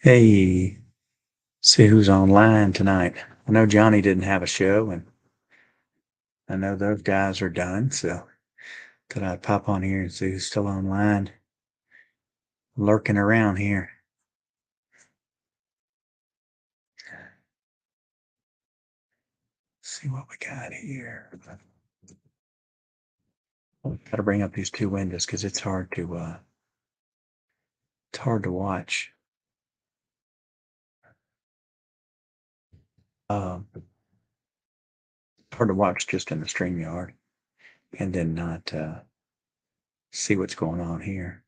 Hey, see who's online tonight. I know Johnny didn't have a show, and I know those guys are done, so thought I'd pop on here and see who's still online, lurking around here. See what we got here. Got to bring up these two windows because it's hard to watch. Hard to watch just in the StreamYard and then not see what's going on here.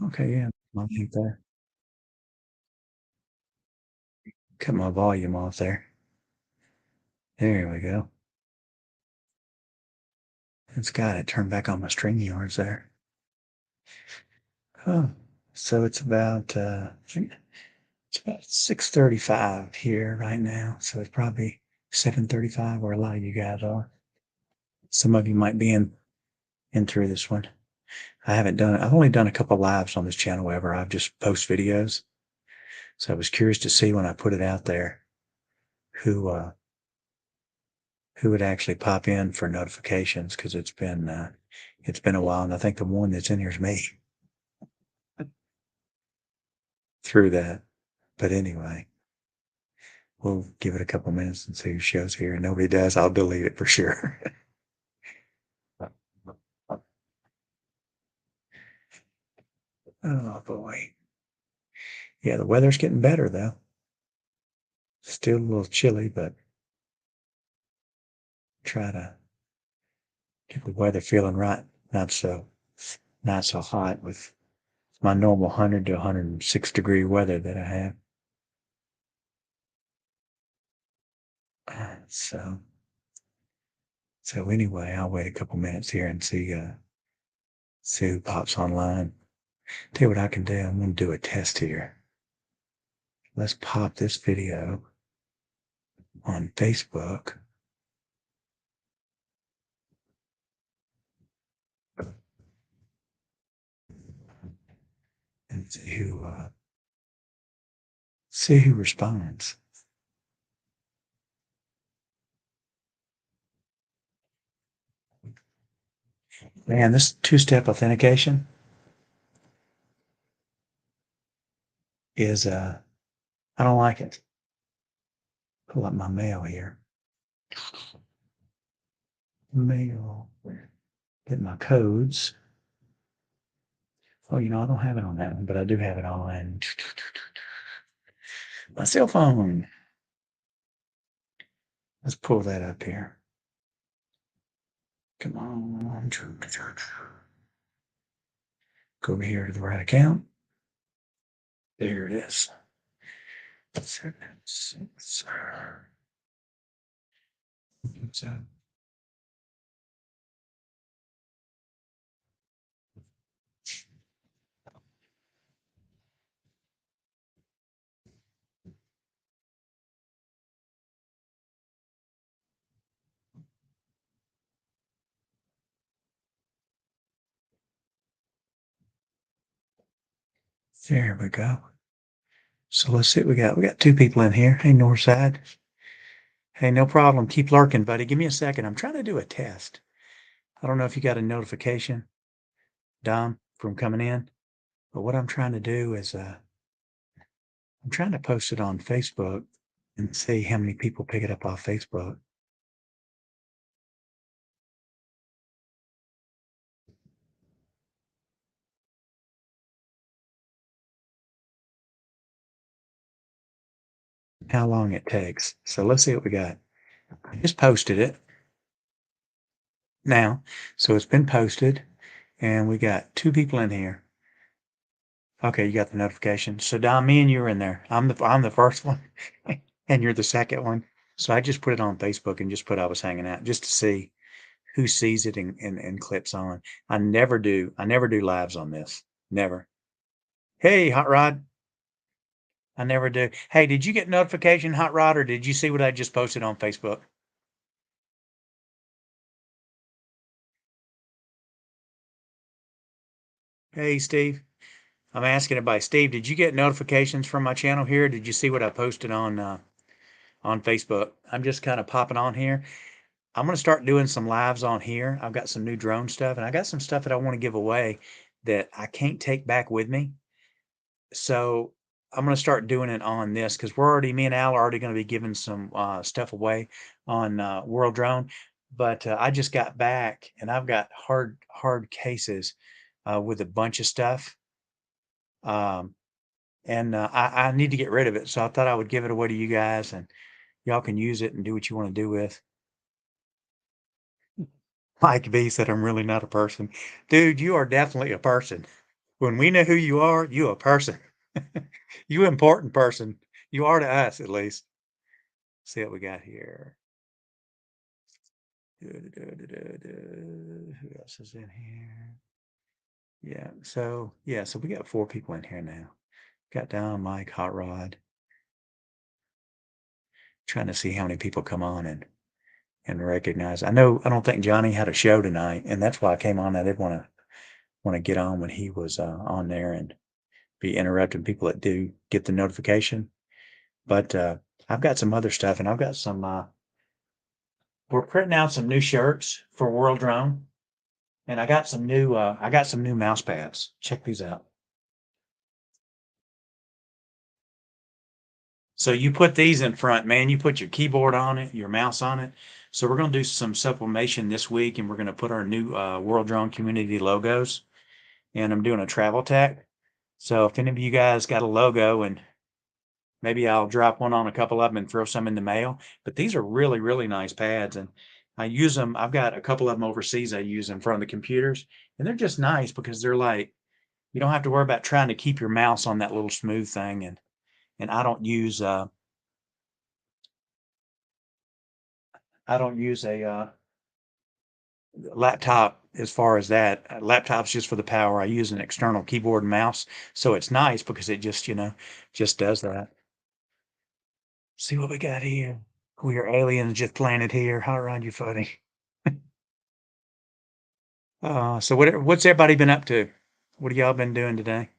Okay, yeah, I think there. Cut my volume off there. There we go. It's got it. Turned back on my StreamYards there. Oh, so it's about 6:35 here right now. So it's probably 7:35 where a lot of you guys are. Some of you might be in through this one. I've only done a couple lives on this channel ever. I've just post videos. So I was curious to see when I put it out there who uh who would actually pop in for notifications because it's been a while, and I think the one that's in here is me through that. But anyway, we'll give it a couple minutes and see who shows here. And nobody does, I'll delete it for sure. Oh boy. Yeah, the weather's getting better though. Still a little chilly, but try to get the weather feeling right. Not so hot with my normal 100 to 106-degree weather that I have. So so anyway, I'll wait a couple minutes here and see who pops online. Tell you what I can do. I'm gonna do a test here. Let's pop this video on Facebook. And see who responds. Man, this two-step authentication is I don't like it. Pull up my mail here. Mail. Get my codes. Oh, I don't have it on that one, but I do have it on my cell phone. Let's pull that up here. Come on. Go over here to the right account. There it is. 7, 6. So, there we go. So let's see what we got. We got two people in here. Hey, Northside. Hey, no problem. Keep lurking, buddy. Give me a second. I'm trying to do a test. I don't know if you got a notification, Dom, from coming in, but what I'm trying to do is I'm trying to post it on Facebook and see how many people pick it up off Facebook. How long it takes. So let's see what we got. I just posted it now. So it's been posted and we got two people in here. Okay, you got the notification. So Dom, me and you are in there. I'm the first one and you're the second one. So I just put it on Facebook and just put I was hanging out just to see who sees it and clips on. I never do lives on this. Never. Hey, Hot Rod. I never do. Hey, did you get notification, Hot Rod, or did you see what I just posted on Facebook? Hey, Steve. I'm asking everybody, Steve, did you get notifications from my channel here? Did you see what I posted on Facebook? I'm just kind of popping on here. I'm going to start doing some lives on here. I've got some new drone stuff and I got some stuff that I want to give away that I can't take back with me. So I'm going to start doing it on this because me and Al are already going to be giving some stuff away on World Drone. But I just got back and I've got hard cases with a bunch of stuff. Um, and I need to get rid of it. So I thought I would give it away to you guys and y'all can use it and do what you want to do with. Mike B said, I'm really not a person. Dude, you are definitely a person. When we know who you a person. You important person. You are to us, at least. See what we got here. Who else is in here? Yeah, so we got 4 people in here now. Got Don, Mike, Hot Rod. Trying to see how many people come on and recognize. I don't think Johnny had a show tonight, and that's why I came on. I did want to get on when he was on there and be interrupting people that do get the notification. But I've got some other stuff, and I've got some. We're printing out some new shirts for World Drone, and I got some new mouse pads. Check these out. So you put these in front, man. You put your keyboard on it, your mouse on it. So we're going to do some sublimation this week, and we're going to put our new World Drone community logos. And I'm doing a travel tech. So if any of you guys got a logo, and maybe I'll drop one on a couple of them and throw some in the mail. But these are really, really nice pads, and I use them. I've got a couple of them overseas I use in front of the computers, and they're just nice because they're like, you don't have to worry about trying to keep your mouse on that little smooth thing. And I don't use a laptop as far as that. Laptop's just for the power. I use an external keyboard and mouse, so it's nice because it just, just does that. See what we got here. We are aliens just planted here. How around you funny? So what's everybody been up to? What have y'all been doing today?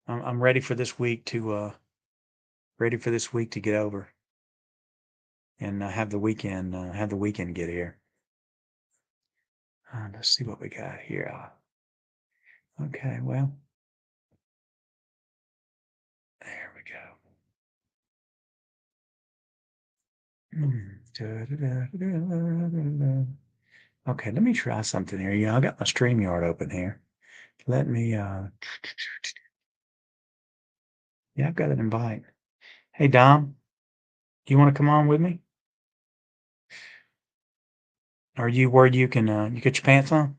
I'm ready for this week to get over and have the weekend get here. Let's see what we got here. Okay, well, there we go. Okay, let me try something here. Yeah, I got my StreamYard open here. Let me, yeah, I've got an invite. Hey, Dom, do you want to come on with me? Are you where you can, you get your pants on?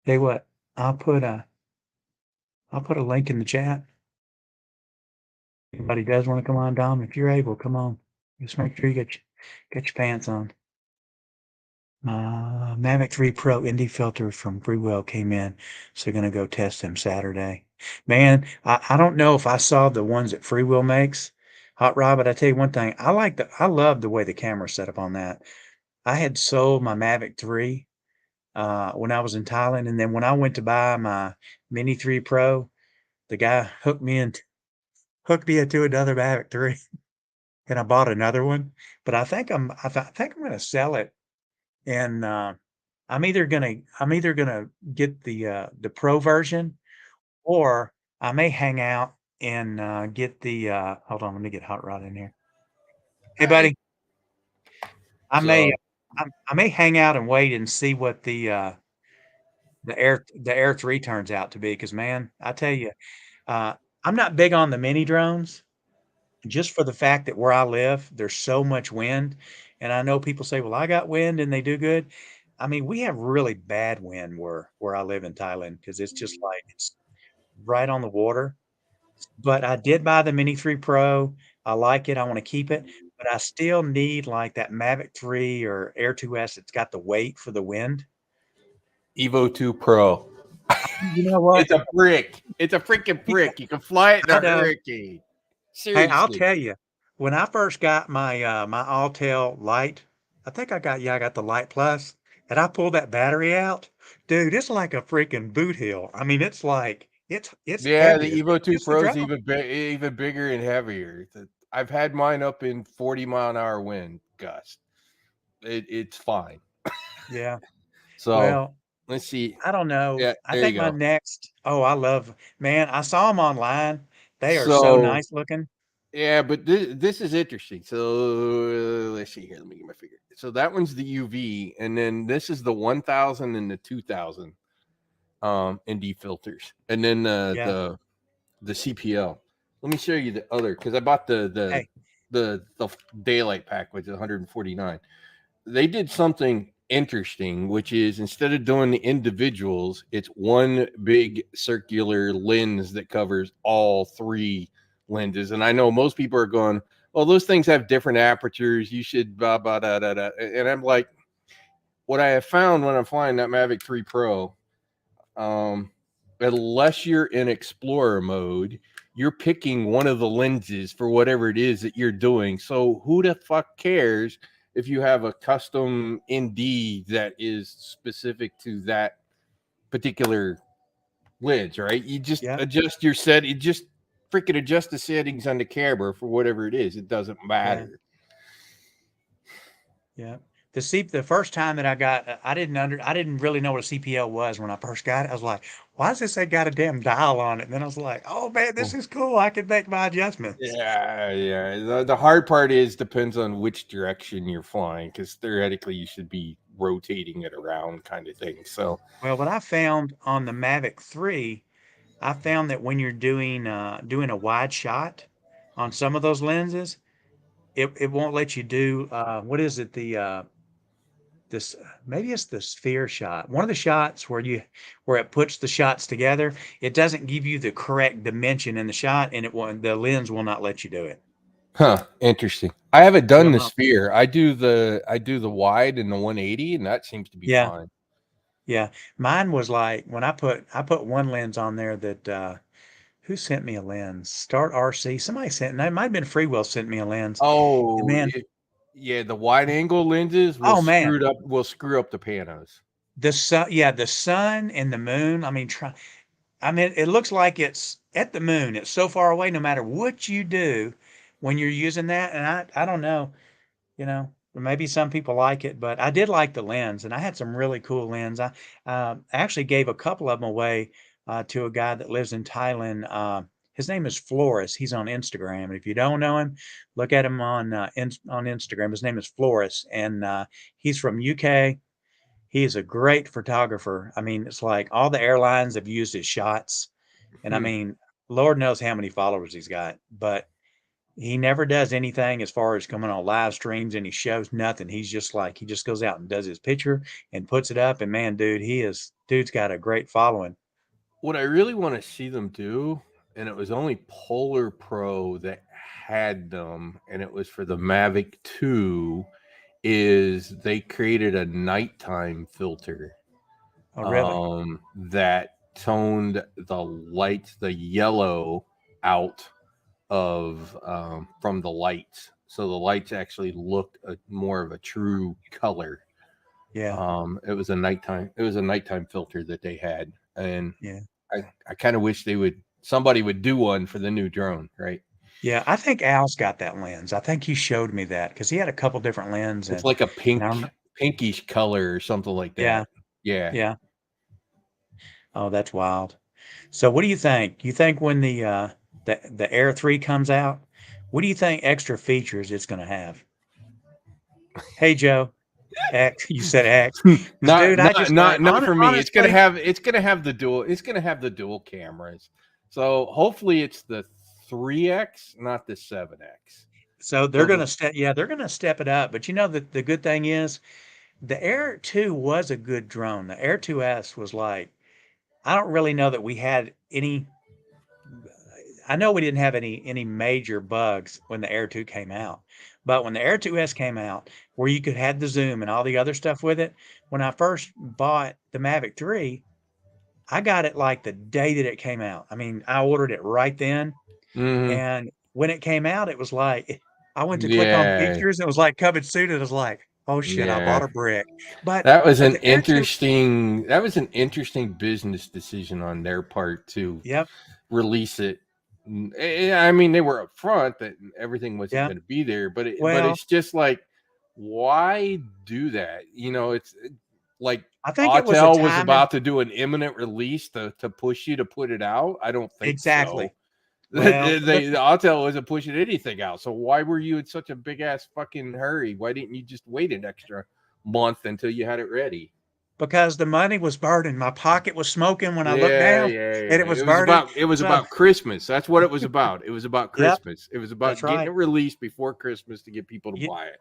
Tell you what, I'll put a, I'll put a link in the chat. Anybody does want to come on, Dom, if you're able, come on. Just make sure you get your pants on. Mavic 3 Pro ND filter from Freewell came in, so gonna go test them Saturday. Man, I don't know if I saw the ones that Freewell makes, Hot Rod, but I tell you one thing, I love the way the camera's set up on that. I had sold my Mavic 3 when I was in Thailand, and then when I went to buy my Mini 3 Pro, the guy hooked me into another Mavic 3, and I bought another one. But I think I'm gonna sell it, and I'm either gonna get the Pro version, or I may hang out and get the hold on, let me get Hot Rod in here. Hey, Hi. buddy, I may So, I may hang out and wait and see what the Air 3 turns out to be. Because man, I tell you, uh, I'm not big on the mini drones, just for the fact that where I live, there's so much wind, and I know people say, "Well, I got wind and they do good." I mean, we have really bad wind where I live in Thailand because it's just like it's right on the water. But I did buy the Mini 3 Pro. I like it. I want to keep it, but I still need like that Mavic 3 or Air 2S. It's got the weight for the wind. Evo 2 Pro. You know what? It's a brick. It's a freaking Yeah, brick. You can fly it in I a know. hurricane. Hey, I'll Seriously. tell you. when I first got my my Alltel light, I think I got the Light Plus, and I pulled that battery out. Dude, it's like a freaking boot hill. I mean, it's like it's Yeah, heavy. the Evo 2 It's the Pro is drum. even bigger and heavier. I've had mine up in 40-mile-an-hour wind gust. It's fine. Yeah. So Well, let's see. I don't know. Yeah, I there you think my go. next. Oh, I love. Man, I saw them online. They are so So nice looking. yeah, but this is interesting. So let's see here. Let me get my figure. So that one's the UV, and then this is the 1000 and the 2000 ND filters, and then Yeah. the CPL. Let me show you the other because I bought Hey. the daylight pack, which is 149. They did something interesting, which is instead of doing the individuals, it's one big circular lens that covers all three lenses. And I know most people are going, "Well, those things have different apertures. You should blah blah da da da." And I'm like, what I have found when I'm flying that Mavic 3 Pro, um, unless you're in Explorer mode, you're picking one of the lenses for whatever it is that you're doing. So who the fuck cares if you have a custom ND that is specific to that particular lens, right? You just Yeah. adjust your set. You just freaking adjust the settings on the camera for whatever it is. It doesn't Yeah. matter. Yeah. The first time that I got, I didn't really know what a CPL was when I first got it. I was like, why does this say got a damn dial on it? And then I was like, oh man, this is cool. I can make my adjustments. Yeah, yeah. The hard part is depends on which direction you're flying, because theoretically you should be rotating it around, kind of thing. So, Well, what I found on the Mavic 3, I found that when you're doing a wide shot on some of those lenses, it won't let you do what is it this maybe it's the sphere shot. One of the shots where it puts the shots together, it doesn't give you the correct dimension in the shot, and the lens will not let you do it. interesting. I haven't done the Well, sphere. I do the wide and the 180, and that seems to be yeah, fine. yeah. Mine was like when I put one lens on there that who sent me a lens? Start RC. Somebody sent. It might have been Freewell sent me a lens. And Oh, man, yeah. The wide angle lenses oh man, will screw up the panos. the sun, yeah, the sun and the moon. I mean, it looks like it's at the moon. It's so far away, no matter what you do when you're using that. And I don't know, maybe some people like it, but I did like the lens, and I had some really cool lens. I actually gave a couple of them away to a guy that lives in Thailand. His name is Flores. He's on Instagram. And if you don't know him, look at him on Instagram. His name is Flores, and he's from UK. He is a great photographer. I mean, it's like all the airlines have used his shots. And I Hmm. mean, Lord knows how many followers he's got, but he never does anything as far as coming on live streams and he shows nothing. He's just like, he just goes out and does his picture and puts it up. And man, dude's got a great following. What I really want to see them do, and it was only Polar Pro that had them, and it was for the Mavic 2, is they created a nighttime filter Oh, really? that toned the yellow out of from the lights. So the lights actually looked more of a true color. Yeah. It was a nighttime filter that they had, and Yeah. I kind of wish somebody would do one for the new drone, right? Yeah. I think Al's got that lens. I think he showed me that because he had a couple different lenses It's like a and pinkish color or something like yeah. that. Yeah. Yeah. Oh, that's wild. So what do you think? You think when the Air 3 comes out, what do you think extra features it's going to have? Hey, Joe, X, you said X. Because, dude, I just like, Not for me. honestly, It's gonna have the dual cameras. So hopefully it's the 3X, not the 7X. so So the they're gonna step it up. But the good thing is the Air 2 was a good drone. The Air 2S was like, I don't really know that we had any. I know we didn't have any major bugs when the Air 2 came out, but when the Air 2S came out, where you could have the zoom and all the other stuff with it, when I first bought the Mavic 3, I got it like the day that it came out. I mean, I ordered it right then, Mhm. and when it came out, it was like I went to click on Yeah, pictures, and it was like coming soon, and it was like, "Oh, shit, I bought yeah. a brick." But That was an the Air 2 interesting business decision on their part to Yep, release it. I mean, they were upfront that everything wasn't yep. going to be there, but Well, it's just like, why do that? It's like I think it was a Autel was timing. about to do an imminent release to push you to put it out. I don't think so. Exactly. Well, The Autel wasn't pushing anything out. So why were you in such a big ass fucking hurry? Why didn't you just wait an extra month until you had it ready? because the money was burning. My pocket was smoking when I looked Yeah, down, yeah, and it yeah. was burning. It was So, about Christmas. That's what it was about. It was about yep, Christmas. It was that's about getting right. it released before Christmas to get people to You, buy it.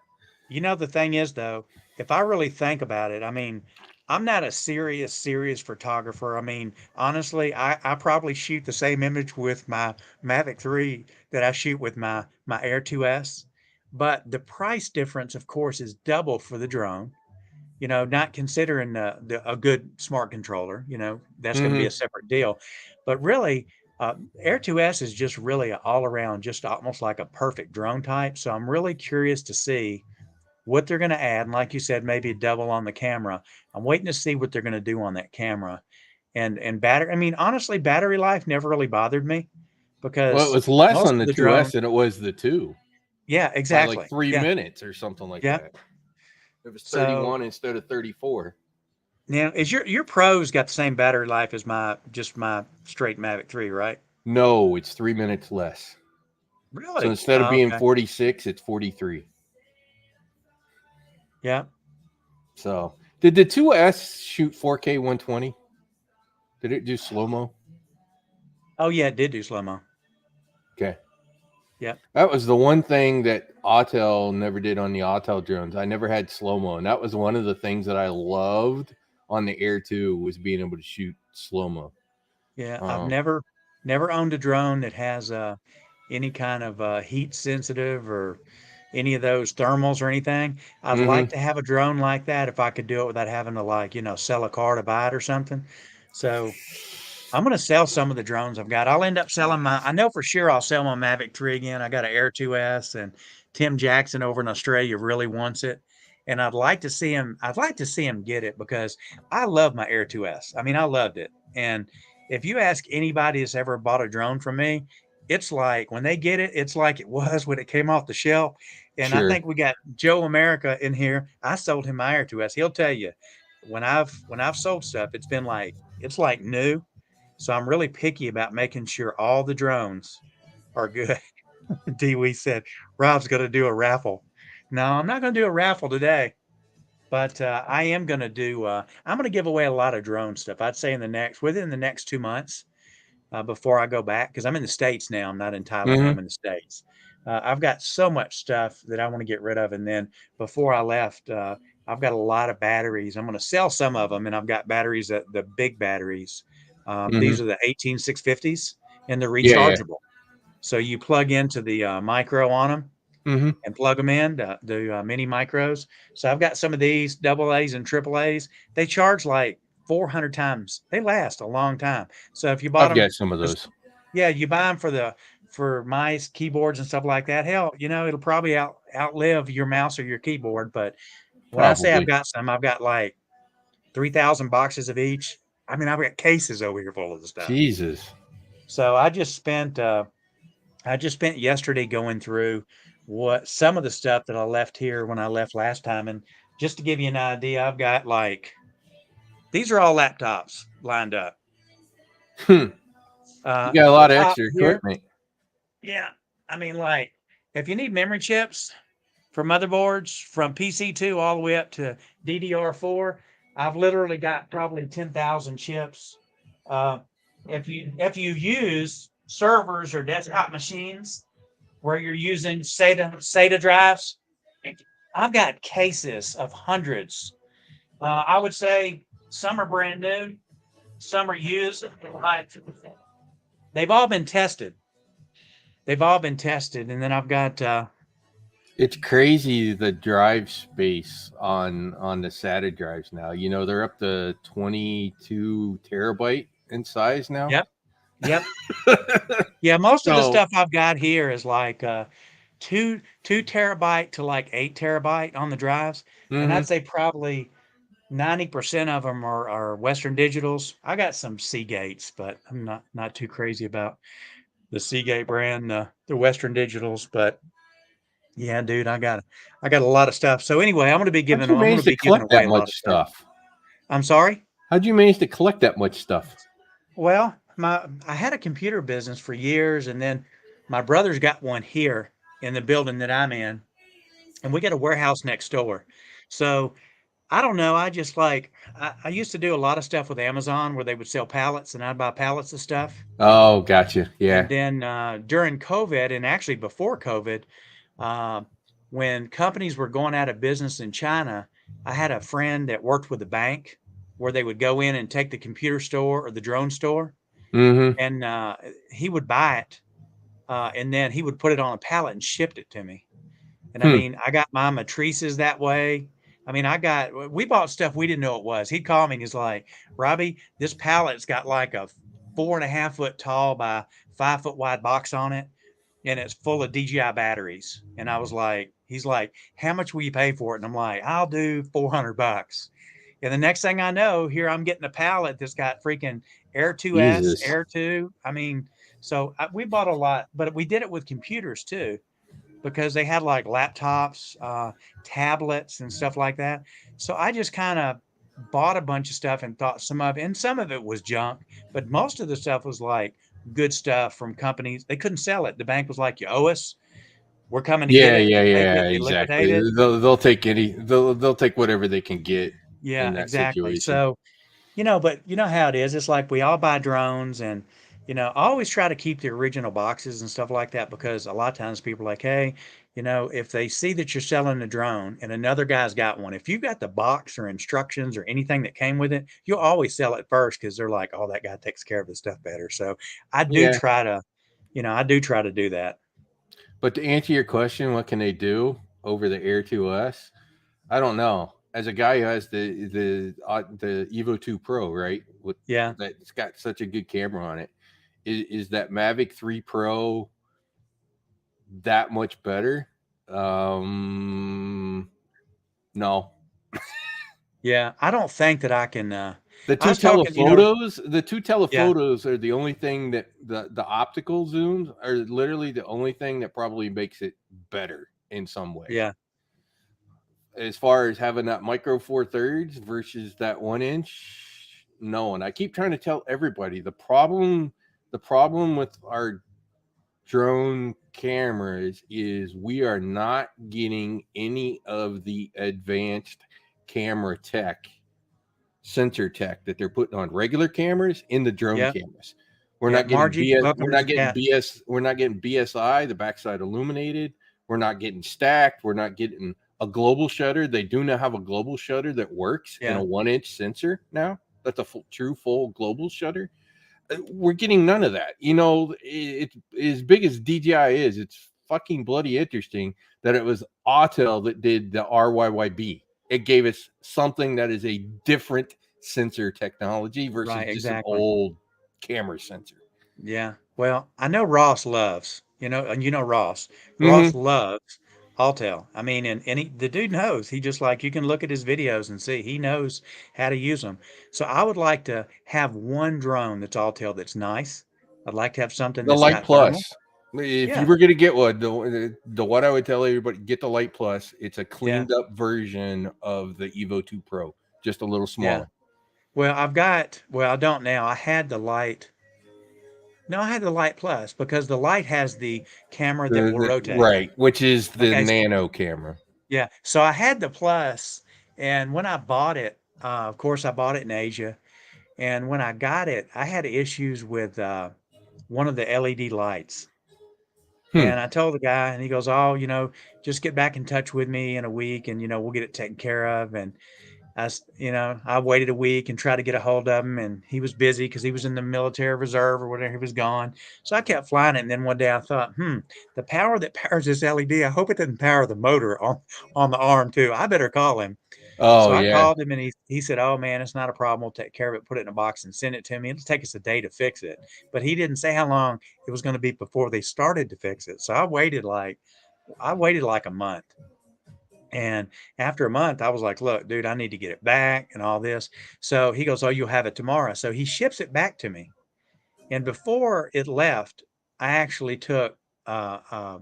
you know, the thing is, though, if I really think about it, I mean, I'm not a serious photographer. I mean, honestly, I probably shoot the same image with my Mavic 3 that I shoot with my Air 2S. But the price difference, of course, is double for the drone. Not considering a good smart controller, that's going to be a Hmm. separate deal. But really, Air 2S is just really all around, just almost like a perfect drone type. So I'm really curious to see what they're going to add. And like you said, maybe double on the camera. I'm waiting to see what they're going to do on that camera. And battery, I mean, honestly, battery life never really bothered me Well, it because was less most on of the the drone, 2S than it was the 2 yeah, by like exactly. 3 minutes or something like Yeah. that. It was So 31 instead of 34. now is your Pro's got the same battery life as my straight Mavic 3, right? No, it's 3 minutes less. So Really? instead of Oh, being okay. 46, it's 43. Yeah. So did the 2S shoot 4K 120? Did it do slow mo? Oh, yeah, it did do slow-mo. Okay. Yep. That was the one thing that Autel never did on the Autel drones. I never had slow mo, and that was one of the things that I loved on the Air 2 was being able to shoot slow mo. Yeah, I've Um, never owned a drone that has, any kind of, heat sensitive or any of those thermals or anything. I'd hmm like to have a drone like that if I could do it without having to, like, sell a car to buy it or something. So I'm gonna sell some of the drones I've got. I'll end up selling I know for sure I'll sell my Mavic 3 again. I got an Air 2S, and Tim Jackson over in Australia really wants it. And I'd like to see him get it because I love my Air 2S. I mean, I loved it. And if you ask anybody that's ever bought a drone from me, it's like when they get it, it's like it was when it came off the shelf. And I sure. think we got Joe America in here. I sold him my Air 2S. He'll tell you when I've sold stuff, it's like new. So I'm really picky about making sure all the drones are good. Dewey said, Rob's going to do a raffle. No, I'm not going to do a raffle today, but I am going to I'm going to give away a lot of drone stuff. I'd say within the next 2 months before I go back, because I'm in the States now. I'm not in Thailand. hmm I'm in the States. I've got so much stuff that I want to get rid of. And then before I left, I've got a lot of batteries. I'm going to sell some of them. And I've got batteries, the big batteries. hmm These are the 18650s, and they're Yeah, yeah. rechargeable. So you plug into the micro on them hmm and plug them in to do mini micros. So I've got some of these double A's and triple A's. They charge like 400 times. They last a long time. So if you bought I've them, got some of just those. yeah, you buy them for mice, keyboards, and stuff like that. Hell, it'll probably outlive your mouse or your keyboard. But when I say I've Probably. got some, I've got like 3,000 boxes of each. I mean, I've got cases over here full of the stuff. Jesus. So I just spent yesterday going through what some of the stuff that I left here when I left last time. And just to give you an idea, I've got like these are all laptops lined up. You got a The lot of top extra here, equipment. yeah. I mean, like if you need memory chips for motherboards from PC2 all the way up to DDR4, I've literally got probably 10,000 chips. Uh, if you use servers or desktop machines where you're using SATA drives, I've got cases of hundreds. I would say some are brand new, some are used. They've all been tested. They've all been tested, and then I've got It's crazy the drive space on the SATA drives now. They're up to 22 terabyte in size now. yep, yep, yeah. Most of the So stuff I've got here is like two terabyte to like 8 terabyte on the drives, and Mm-hmm. I'd say probably 90% of them are Western Digitals. I got some Seagates, but I'm not too crazy about the Seagate brand, the Western Digitals. But yeah, dude, I got a lot of stuff. So anyway, How'd you I'm gonna manage to be giving collect away that a lot much of stuff. stuff? I'm sorry. How'd you manage to collect that much stuff? Well, I had a computer business for years, and then my brother's got one here in the building that I'm in, and we got a warehouse next door. So I don't know. I just like I used to do a lot of stuff with Amazon where they would sell pallets, and I'd buy pallets of stuff. Oh, gotcha. And Yeah. then during COVID, and actually before COVID, uh, when companies were going out of business in China, I had a friend that worked with a bank where they would go in and take the computer store or the drone store, Mm-hmm. and he would buy it, and then he would put it on a pallet and shipped it to me. And I Hmm. mean, I got my matrices that way. I mean, we bought stuff we didn't know it was. He'd call me and he's like, Robbie, this pallet's got like a 4.5 foot tall by 5 foot wide box on it, and it's full of DJI batteries. And I was like, he's like, how much will you pay for it? And I'm like, I'll do $400. And the next thing I know, here I'm getting a pallet that's got freaking Air 2S, Jesus. Air 2. I mean, so we bought a lot, but we did it with computers too because they had like laptops, tablets, and stuff like that. So I just kind of bought a bunch of stuff and thought some of it was junk, but most of the stuff was like good stuff from companies. They couldn't sell it. The bank was like, "You owe us. We're coming to get Yeah, it. yeah, You take yeah, it. You liquidate exactly. it." They'll take they'll take whatever they can get Yeah, in that exactly. situation. So but you know how it is. It's like we all buy drones, and I always try to keep the original boxes and stuff like that because a lot of times people are like, hey, if they see that you're selling a drone and another guy's got one, if you've got the box or instructions or anything that came with it, you'll always sell it first because they're like, oh, that guy takes care of his stuff better. So I do Yeah, try to, do that. but to answer your question, what can they do over the Air 2S? I don't know. As a guy who has the Evo 2 Pro, right, with Yeah. that's got such a good camera on it, is that Mavic 3 Pro that much better? No. Yeah. I don't think that I can, The I two was talking, yeah, telephotos are the only thing that the optical zooms are literally the only thing that probably makes it better in some way. yeah, As far as having that micro four thirds versus that 1 inch, no. And I keep trying to tell everybody the problem with our drone cameras is we are not getting any of the advanced camera tech, sensor tech that they're putting on regular cameras in the drone yeah, cameras. We're yeah. not getting Margie, BS. welcome We're to the not getting chat. BS. We're not getting BSI, the backside illuminated. We're not getting stacked. We're not getting a global shutter. They do now have a global shutter that works in a Yeah. 1 inch sensor now. That's a true full global shutter. We're getting none of that. It's as big as DJI is. It's fucking bloody interesting that it was Autel that did the RYYB. It gave us something that is a different sensor technology versus Right, just an exactly. old camera sensor. Yeah. Well, I know Ross loves, and Ross. Mm-hmm. Ross loves Autel. I mean, and the dude knows. He just like you can look at his videos and see he knows how to use them. So I would like to have one drone that's Autel that's nice. I'd like to have something The that's Light got thermal. Plus. If you Yeah. were going to get one, the what I would tell everybody, get the Light Plus. It's a Yeah. cleaned up version of the Evo 2 Pro, just a little Yeah. smaller. Well, I don't now. I had the light. No, I had the light plus because the light has the camera that will rotate. Right, which is the Okay. nano camera. Yeah. So I had the plus, and when I bought it, of course, I bought it in Asia. And when I got it, I had issues with one of the LED lights. Hmm. And I told the guy, and he goes, "Oh, just get back in touch with me in a week, and we'll get it taken care of." And I waited a week and tried to get a hold of him, and he was busy because he was in the military reserve or whatever. He was gone. So I kept flying it. And then one day I thought, the power that powers this LED, I hope it doesn't power the motor on the arm too. I better call him. So Oh I yeah. called him and he said, "Oh man, it's not a problem. We'll take care of it. Put it in a box and send it to me. It'll take us a day to fix it." But he didn't say how long it was going to be before they started to fix it. So I waited like I waited like a month. And after a month, I was like, look, dude, I need to get it back and all this. So he goes, oh, you'll have it tomorrow. So he ships it back to me. And before it left, I actually took a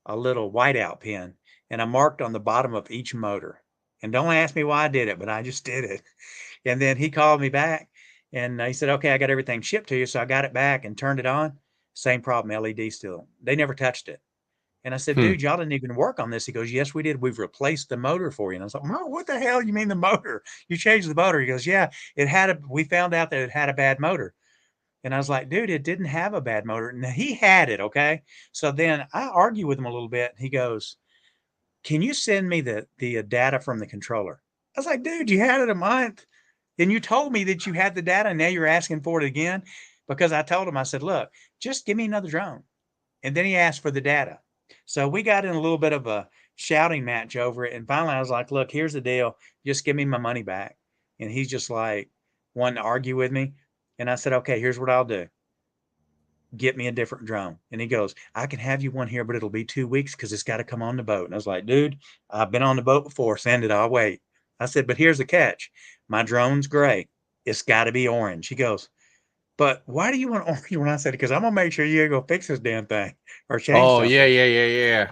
little whiteout pen and I marked on the bottom of each motor. And don't ask me why I did it, but I just did it. And then he called me back and he said, okay, I got everything shipped to you. So I got it back and turned it on. Same problem, LED still. They never touched it. And I said, Hmm. dude, y'all didn't even work on this. He goes, yes, we did. We've replaced the motor for you. And I was like, Mo, what the hell? You mean the motor? You changed the motor? He goes, yeah, we found out that it had a bad motor. And I was like, dude, it didn't have a bad motor. And he had it. Okay. So then I argue with him a little bit. He goes, can you send me the data from the controller? I was like, dude, you had it a month. Then you told me that you had the data and now you're asking for it again. Because I told him, I said, look, just give me another drone. And then he asked for the data. So we got in a little bit of a shouting match over it. And finally I was like, look, here's the deal. Just give me my money back. And he's just like wanting to argue with me. And I said, okay, here's what I'll do. Get me a different drone. And he goes, I can have you one here, but it'll be 2 weeks because it's got to come on the boat. And I was like, dude, I've been on the boat before. Send it. I'll wait. I said, but here's the catch. My drone's gray. It's got to be orange. He goes, but why do you want orange? When I said, because I'm going to make sure you go fix this damn thing or change Oh, something. yeah.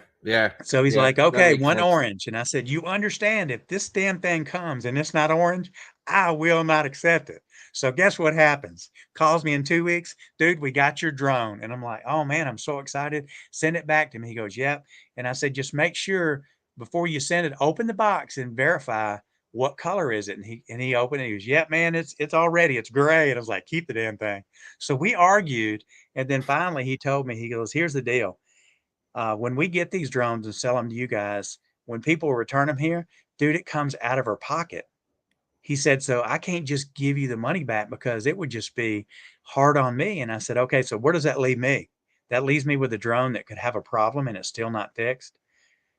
So he's Yeah, like, that okay, makes one sense. orange. And I said, you understand if this damn thing comes and it's not orange, I will not accept it. So guess what happens? Calls me in 2 weeks. Dude, we got your drone. And I'm like, oh man, I'm so excited. Send it back to me. He goes, yep. And I said, just make sure before you send it, open the box and verify what color is it. And he opened it. He goes, yep, man, it's already, it's gray. And I was like, keep the damn thing. So we argued. And then finally he told me, he goes, here's the deal. When we get these drones and sell them to you guys, when people return them here, dude, it comes out of our pocket. He said, so I can't just give you the money back because it would just be hard on me. And I said, okay, so where does that leave me? That leaves me with a drone that could have a problem and it's still not fixed.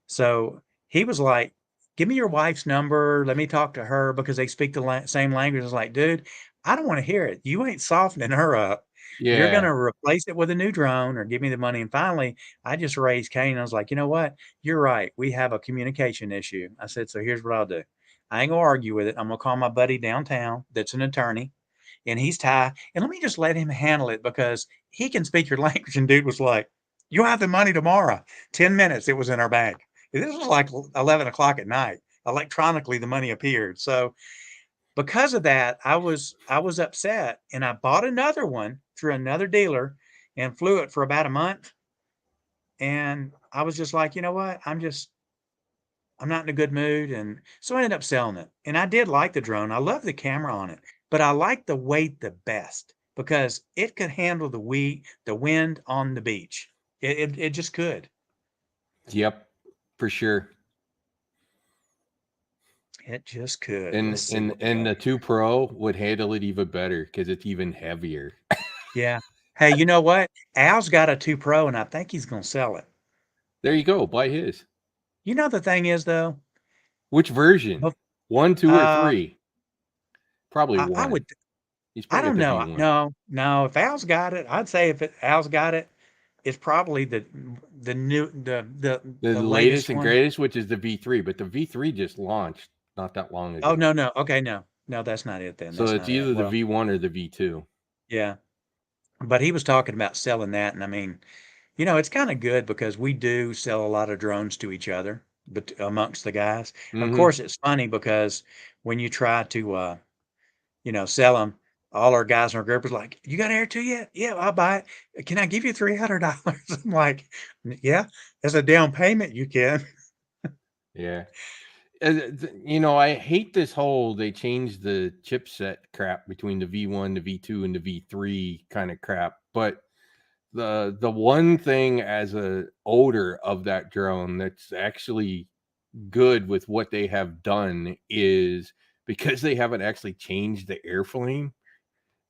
So he was like, give me your wife's number. Let me talk to her because they speak the same language. I was like, dude, I don't want to hear it. You ain't softening her up. You're going Yeah. to replace it with a new drone or give me the money. And finally, I just raised Cain. I was like, you know what? You're right. We have a communication issue. I said, so here's what I'll do. I ain't going to argue with it. I'm going to call my buddy downtown that's an attorney and he's Thai. And let me just let him handle it because he can speak your language. And dude was like, you'll have the money tomorrow. 10 minutes, it was in our bank. This was like 11 o'clock at night. Electronically, the money appeared. So because of that, I was upset and I bought another one through another dealer and flew it for about a month. And I was just like, you know what? I'm not in a good mood. And so I ended up selling it. And I did like the drone. I love the camera on it, but I like the weight the best because it could handle the wind on the beach. It just could. Yep, for sure. It just could. And Let's see and what we and got the here. 2 Pro would handle it even better because it's even heavier. Yeah. Hey, you know what? Al's got a 2 Pro and I think he's gonna sell it. There you go, buy his. You know the thing is though, Which version? bef 1, 2, or uh, 3? Probably I 1. would He's I probably got don't the know. V1. No, no, if Al's got it, I'd say if Al's got it, it's probably the new The the latest latest and one. greatest, which is the V3, but the V3 just launched not that long Oh, ago. no, no. Okay, no. No, that's not it then. So That's it's not it. either the Well, V1 or the V2. yeah. But he was talking about selling that, and I mean, it's kind of good because we do sell a lot of drones to each other, but amongst the guys. Of Mhm. course, it's funny because when you try to sell them, all our guys in our group is like, "You got air too yet? Yeah, I'll buy it. Can I give you $300?" I'm like, "Yeah, as a down payment, you can." Yeah. I hate this whole they changed the chipset crap between the V1, the V2, and the V3 kind of crap. But the one thing as a owner of that drone that's actually good with what they have done is because they haven't actually changed the airframe,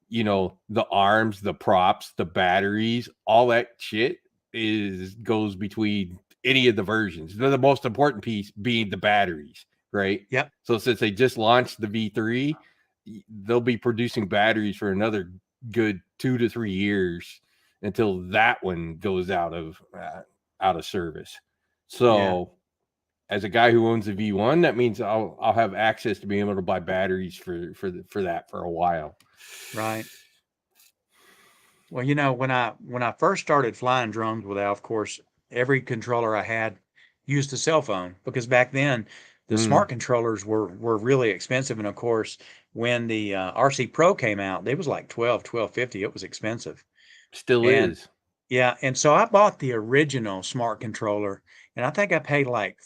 the arms, the props, the batteries, all that shit is goes between any of the versions. The most important piece being the batteries, right? Yep. So since they just launched the V3, they'll be producing batteries for another good 2 to 3 years until that one goes out of service. So as a guy who owns a V1, that means I'll have access to being able to buy batteries for that for a while. Right. Well, you know, when I first started flying drones with Al, of course, every controller I had used a cell phone because back then the Mm, smart controllers were really expensive. And of course, when the RC Pro came out, they was like 1250. It was expensive. still And is. yeah, and so I bought the original smart controller, and I think I paid like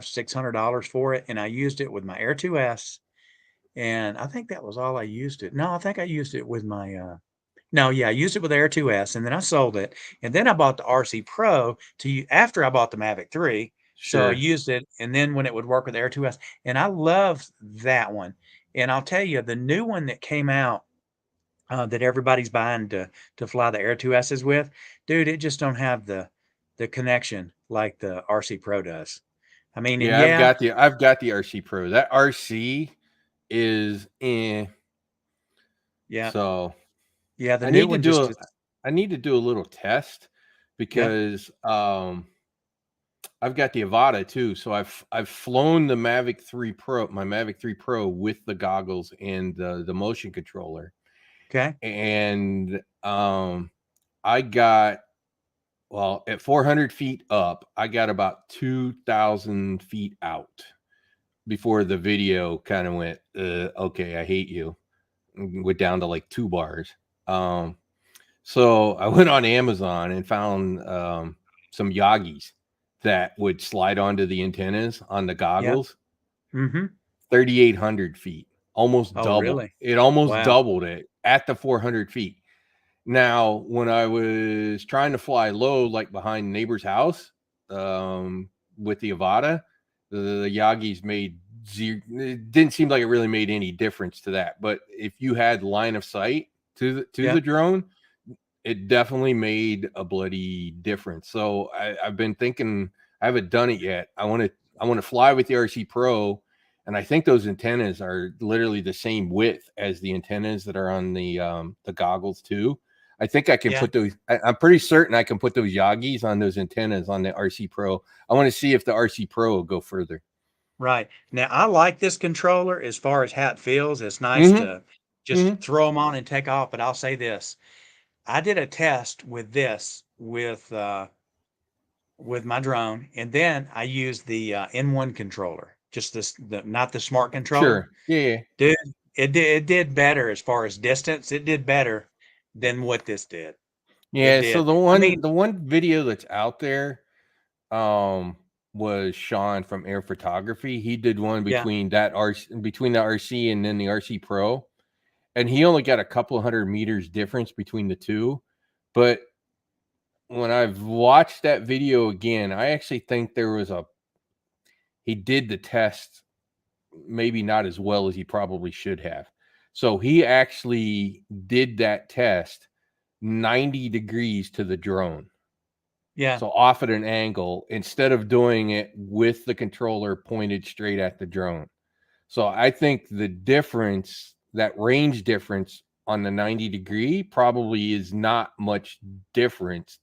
$600 for it, and I used it with my Air 2S, and I think that was all I used it. No, I think I used it with my no, yeah, I used it with Air 2S, and then I sold it, and then I bought the RC Pro after I bought the Mavic 3, so I Sure. used it, and then when it would work with Air 2S, and I love that one. And I'll tell you, the new one that came out that everybody's buying to fly the Air 2Ss with, dude, it just don't have the connection like the RC Pro does. I mean, and Yeah, yeah, I've got the RC Pro. That RC is yeah, so yeah, the I new need to one do just a is, I need to do a little test yeah, because I've got the Avata too. So I've flown the Mavic 3 Pro, my Mavic 3 Pro with the goggles and the motion controller. okay, And I got well at 400 feet up, I got about 2,000 feet out before the video kind of went, okay, I hate you. Went down to like 2 bars. Um, so I went on Amazon and found some Yagis that would slide onto the antennas on the yeah, goggles. mm-hmm. 3,800 feet, almost Oh, double. really? It almost Wow, doubled it at the 400 feet. Now, when I was trying to fly low, like behind neighbor's house, with the Avata, the Yagis made zero. It didn't seem like it really made any difference to that. But if you had line of sight to yeah, the drone, it definitely made a bloody difference. So I've been thinking, I haven't done it yet. I want to fly with the RC Pro, and I think those antennas are literally the same width as the antennas that are on the goggles too. I think I can yeah. put those. I'm pretty certain I can put those Yagis on those antennas on the RC Pro. I want to see if the RC Pro will go further. Right. Now, I like this controller as far as how it feels. It's nice Mm-hmm. to just Mm-hmm. throw them on and take off. But I'll say this. I did a test with this with my drone, and then I used the N1 controller, just not the smart controller. Sure. Yeah. Dude, it did better as far as distance. It did better than what this did. It Yeah. So did. I mean, the one video that's out there um was Sean from Air Photography. He did one yeah, between the RC and then the RC Pro, and he only got a couple of 100 meters difference between the two. But when I've watched that video again, I actually think there was a he did the test maybe not as well as he probably should have. So he actually did that test 90 degrees to the drone. yeah, So off at an angle instead of doing it with the controller pointed straight at the drone. So I think the difference, that range difference on the 90-degree probably is not much difference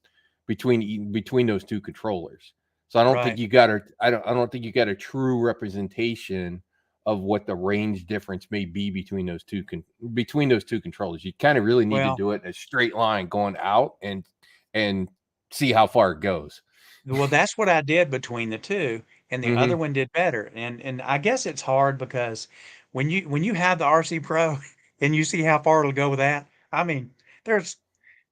between those two controllers. So I don't think right. you got a I don't think you got a true representation of what the range difference may be between those two controllers. You kind of really need to Well, do it in a straight line going out and see how far it goes. well, that's what I did between the two, and the other Hmm. one did better. And I guess it's hard because when you have the RC Pro and you see how far it'll go with that, I mean, there's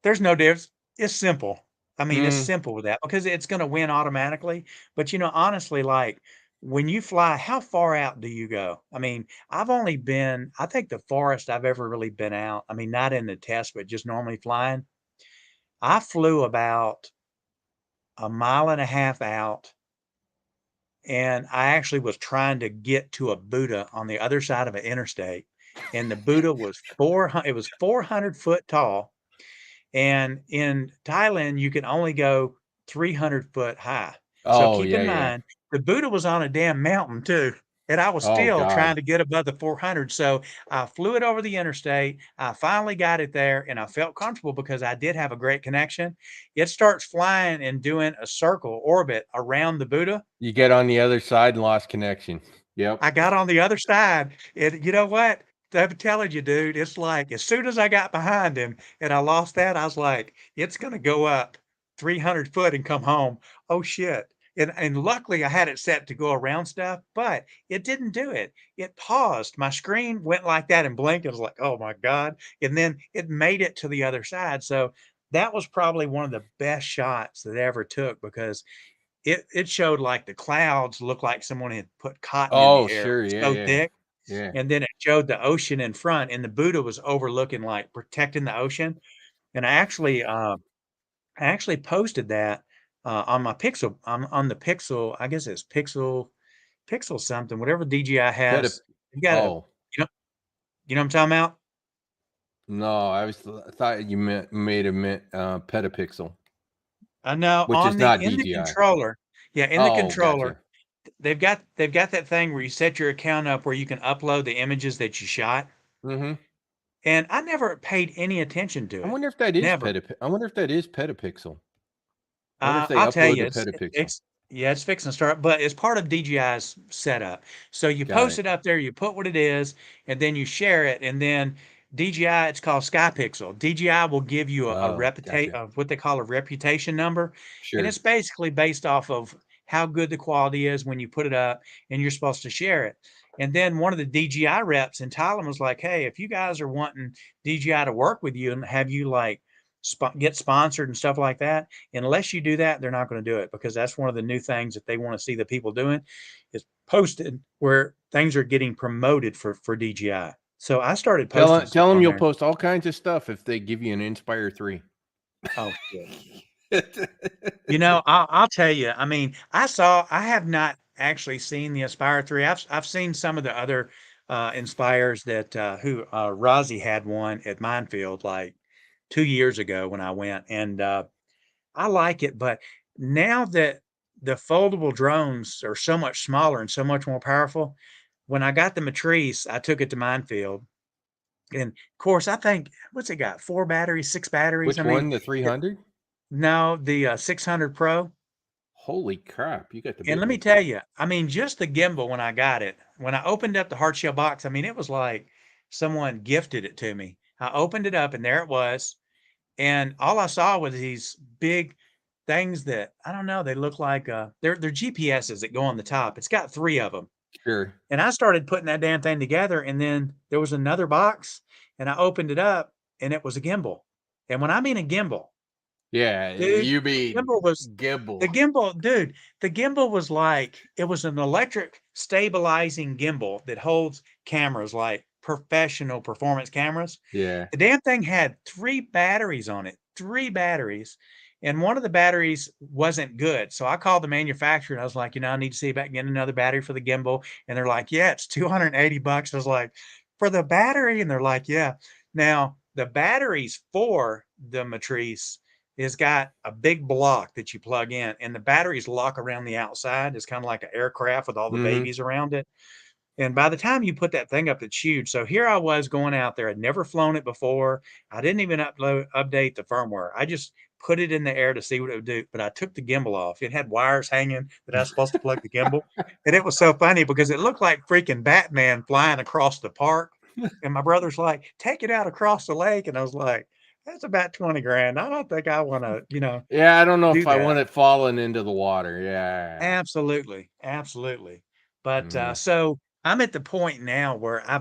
there's no difference. It's simple. I mean, it's Mm, simple with that because it's going to win automatically. But you know, honestly, like when you fly, how far out do you go? I mean, I think the farthest I've ever really been out, I mean, not in the test, but just normally flying, I flew about a mile and a half out, and I actually was trying to get to a Buddha on the other side of an interstate, and the Buddha was 400, it was 400 foot tall. And in Thailand, you can only go 300 foot high. So oh keep yeah, in yeah. mind, the Buddha was on a damn mountain too. and I was Oh still trying God. to get above the 400. So I flew it over the interstate. I finally got it there, and I felt comfortable because I did have a great connection. It starts flying and doing a circle orbit around the Buddha. You get on the other side and lost connection. Yep. I got on the other side, and you know what? I'm telling you, dude, it's like as soon as I got behind him and I lost that, I was like, it's gonna go up 300 foot and come home. Oh shit. And luckily I had it set to go around stuff, but it didn't do it. It paused. My screen went like that and blinked. It was like, oh my God. And then it made it to the other side. So that was probably one of the best shots that I ever took because it showed like the clouds looked like someone had put cotton in Oh, the air. It sure. was Yeah, so yeah. thick. Yeah. And then it showed the ocean in front, and the Buddha was overlooking, like, protecting the ocean. And I actually posted that, on my Pixel on the Pixel, I guess it's Pixel something, whatever DJI Peta has. You got a oh, you know you know what I'm talking about? no, I thought you meant made a mint petapixel, I know which on is the not in the DJI. controller, yeah, in the Oh, controller, gotcha. they've got that thing where you set your account up where you can upload the images that you shot, Mhm. and I never paid any attention to I it. wonder if that is Never. petapi I wonder if that is petapixel. I wonder if they I'll tell upload you, to petapixel. it's yeah, it's fixing to start, but it's part of DJI's setup. So you Got post it. it up there, you put what it is, and then you share it, and then DJI, it's called SkyPixel. DJI will give you a Oh, gotcha. what they call a reputation number, and it's Sure. basically based off of how good the quality is when you put it up, and you're supposed to share it. And then one of the DJI reps in Thailand was like, "Hey, if you guys are wanting DJI to work with you and have you like get sponsored and stuff like that, unless you do that, they're not going to do it because that's one of the new things that they want to see the people doing is posted where things are getting promoted for DJI. So I started posting stuff Tell them on you'll there. post all kinds of stuff if they give you an Inspire 3. Oh shit. You know, I'll tell you. I mean, I have not actually seen the Aspire 3. I've seen some of the other Inspires that who Rozzy had one at Minefield like 2 years ago when I went, and I like it, but now that the foldable drones are so much smaller and so much more powerful, when I got the Matrice, I took it to Minefield, and of course, I think what's it got? 4 batteries, 6 batteries? I Which mean, one? The it 300? no, the 600 Pro, Holy crap, you got the and big let me one. tell you, I mean, just the gimbal when I got it, when I opened up the hard shell box, I mean, it was like someone gifted it to me. I opened it up, and there it was, and all I saw was these big things that I don't know, they look like, they're GPSs that go on the top. It's got 3 of them, Sure. and I started putting that damn thing together, and then there was another box, and I opened it up, and it was a gimbal, and when I mean a gimbal, Yeah, dude, you the be gimbal was Gibble. the gimbal was like it was an electric stabilizing gimbal that holds cameras like professional performance cameras. Yeah. The damn thing had 3 batteries on it, 3 batteries, and one of the batteries wasn't good. So I called the manufacturer and I was like, "You know, I need to see about getting another battery for the gimbal." And they're like, "Yeah, it's 280 bucks." I was like, "For the battery?" And they're like, "Yeah." Now, the batteries for the Matrice has got a big block that you plug in, and the batteries lock around the outside. It's kind of like an aircraft with all the Mhm. babies around it. And by the time you put that thing up, it's huge. So here I was going out there. I'd never flown it before. I didn't even update the firmware. I just put it in the air to see what it would do. But I took the gimbal off. It had wires hanging that I was supposed to plug the gimbal. And it was so funny because it looked like freaking Batman flying across the park. And my brother's like, take it out across the lake. And I was like, that's about 20 grand. I don't think I want to, Yeah, I don't know do if I that. want it falling into the water. Yeah. Absolutely, absolutely. But, Mm. so I'm at the point now where I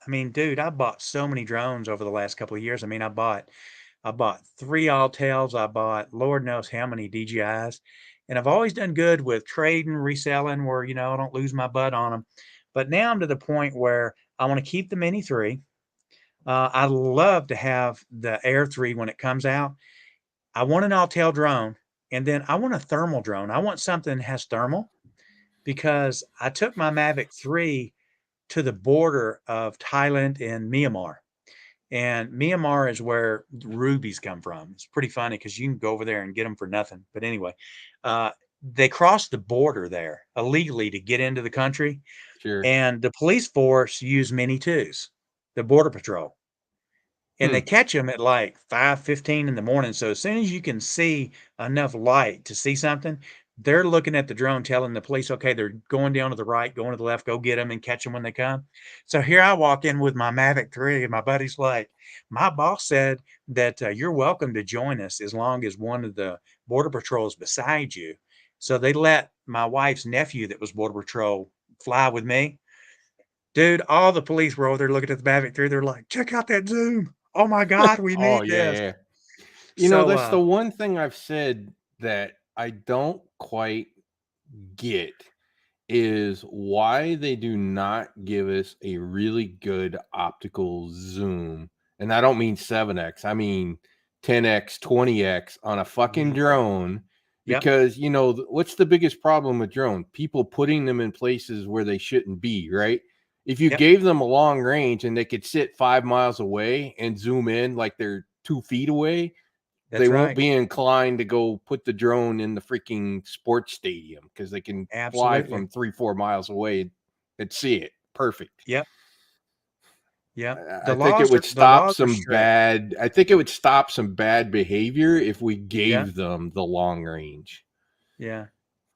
mean, dude, I bought so many drones over the last couple of years. I mean, I bought 3 Altels, I bought Lord knows how many DJIs, and I've always done good with trading, reselling where, I don't lose my butt on them. But now I'm to the point where I wanna keep the Mini 3. I love to have the Air 3 when it comes out. I want an Autel drone, and then I want a thermal drone. I want something that has thermal because I took my Mavic 3 to the border of Thailand and Myanmar. And Myanmar is where rubies come from. It's pretty funny because you can go over there and get them for nothing. But anyway, uh, they crossed the border there illegally to get into the country, Sure. and the police force use Mini twos, the border patrol, and they Hmm. catch them at like 5:15 in the morning. So as soon as you can see enough light to see something, they're looking at the drone, telling the police, okay, they're going down to the right, going to the left, go get them and catch them when they come. So here I walk in with my Mavic 3, and my buddy's like, my boss said that you're welcome to join us as long as one of the border patrols beside you. So they let my wife's nephew that was border patrol fly with me. Dude, all the police were over there looking at the Mavic 3. They're like, check out that zoom. Oh my God, we Oh need yeah, this. yeah. So, That's the one thing I've said that I don't quite get is why they do not give us a really good optical zoom. And I don't mean 7x, I mean 10x, 20x on a fucking yeah, drone. yep, Because, what's the biggest problem with drone? People putting them in places where they shouldn't be, right? If you yep, gave them a long range and they could sit 5 miles away and zoom in like they're 2 feet away, they that's won't right. be inclined to go put the drone in the freaking sports stadium because they can fly Absolutely. from 3, 4 miles away and see it. Perfect. Yep, yep. I think it would The stop laws are some strict. bad. I think it would stop some bad behavior if we Yeah, gave them the long range. yeah.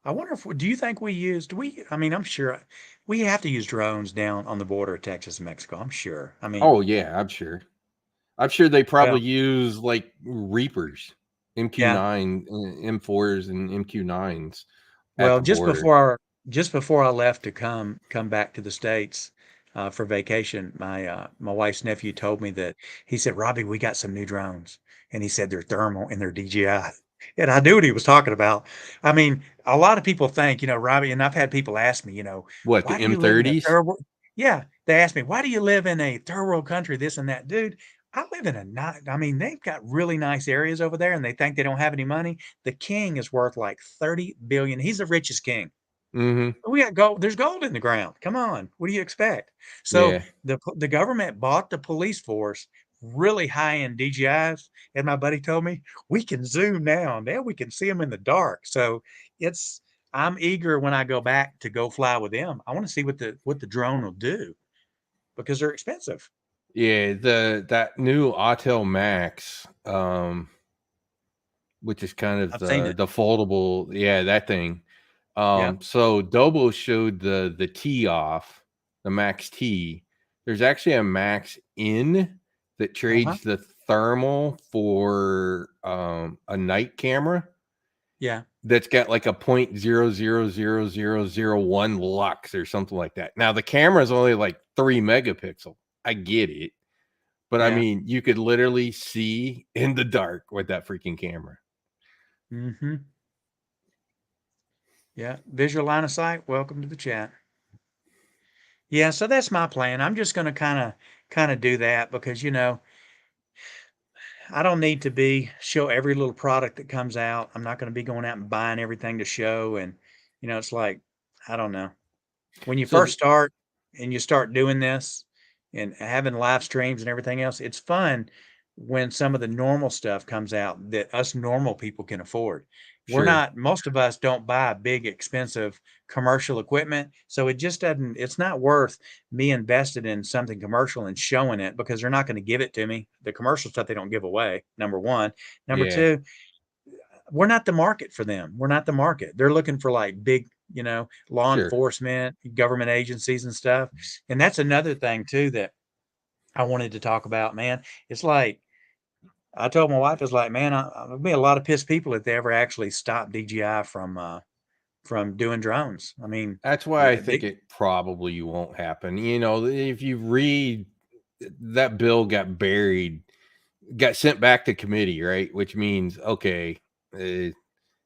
I wonder if do you think we used we I mean, I'm sure we have to use drones down on the border of Texas and Mexico. I'm sure. I mean, Oh yeah, I'm sure. I'm sure they well, probably use like Reapers, yeah. MQ9, M4s, and MQ9s at Well, the border. just before I left to come back to the States for vacation, my wife's nephew told me that he said, Robbie, we got some new drones. And he said they're thermal and they're DJI. And I knew what he was talking about. I mean, a lot of people think, Robbie, and I've had people ask me, What, why the do you live in a M30s? third world? Yeah, they ask me, why do you live in a third world country, this and that? Dude, I live in a not, I mean, they've got really nice areas over there and they think they don't have any money. The king is worth like 30 billion. He's the richest king. Mm-hmm. We got gold. There's gold in the ground. Come on. What do you expect? So Yeah. the government bought the police force really high end DJIs. And my buddy told me we can zoom now. Now we can see them in the dark. So it's I'm eager when I go back to go fly with them. I want to see what the drone will do because they're expensive. Yeah, that new Autel Max, which is kind of I've seen it. the foldable, yeah, that thing. Yep. So Dobo showed the T off, the Max T. There's actually a Max in that Uh-huh. trades the thermal for a night camera Yeah. that's got like a 0.000001 lux or something like that. Now the camera is only like 3 megapixel. I get it. But I Yeah. mean, you could literally see in the dark with that freaking camera. Mm-hmm. Yeah. Visual line of sight. Welcome to the chat. Yeah, so that's my plan. I'm just gonna kinda do that because, I don't need to be show every little product that comes out. I'm not gonna be going out and buying everything to show and, it's like, I don't know. When you So first start and you start doing this and having live streams and everything else, it's fun when some of the normal stuff comes out that us normal people can afford. We're sure. not, most of us don't buy big, expensive commercial equipment. So it just doesn't, it's not worth me invested in something commercial and showing it because they're not going to give it to me. The commercial stuff they don't give away, number one. Number Yeah, two, we're not the market for them. We're not the market. They're looking for like big, law sure. enforcement, government agencies and stuff. And that's another thing too that I wanted to talk about, man. It's like I told my wife, it's like, man, I'd be a lot of pissed people if they ever actually stop DJI from doing drones. I mean, That's why I think it probably won't happen. If you read that bill got sent back to committee, right? Which means, okay, uh,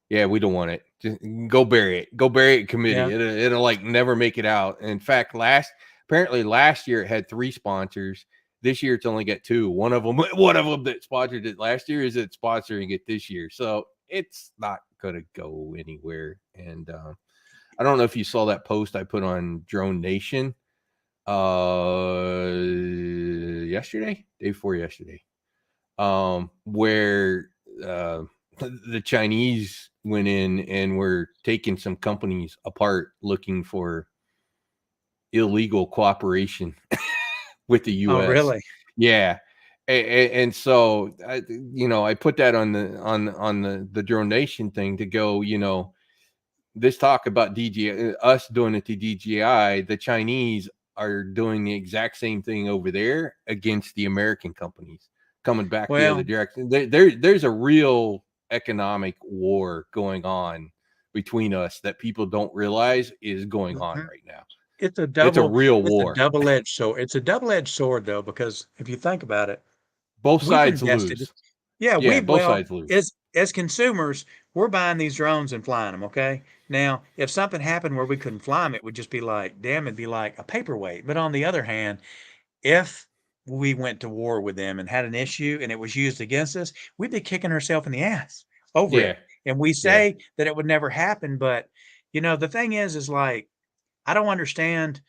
yeah, we don't want it. Just go bury it. Go bury it in yeah, committee. It'll like never make it out. In fact, apparently last year it had 3 sponsors. This year it's only got two. One of them that sponsored it last year is it sponsoring it this year. So it's not gonna go anywhere. And I don't know if you saw that post I put on Drone Nation yesterday, day before yesterday, where the Chinese went in and were taking some companies apart looking for illegal cooperation with the Oh, U.S. really? Yeah. And so I put that on the Drone Nation thing to go, this talk about DJI, us doing it to DJI, the Chinese are doing the exact same thing over there against the American companies coming back the other Well, direction. There's a real economic war going on between us that people don't realize is going on mhm. right now. it's a It's a double, real it's a war. double-edged sword. It's a double-edged sword though, because if you think about it, Both we've sides invested. lose. Yeah, Yeah, we both well, sides lose. as consumers, we're buying these drones and flying them, okay? Now, if something happened where we couldn't fly them, it would just be like, damn, it'd be like a paperweight. But on the other hand, if we went to war with them and had an issue and it was used against us, we'd be kicking ourselves in the ass over Yeah, it. And we yeah. say that it would never happen, but the thing is like I don't understand.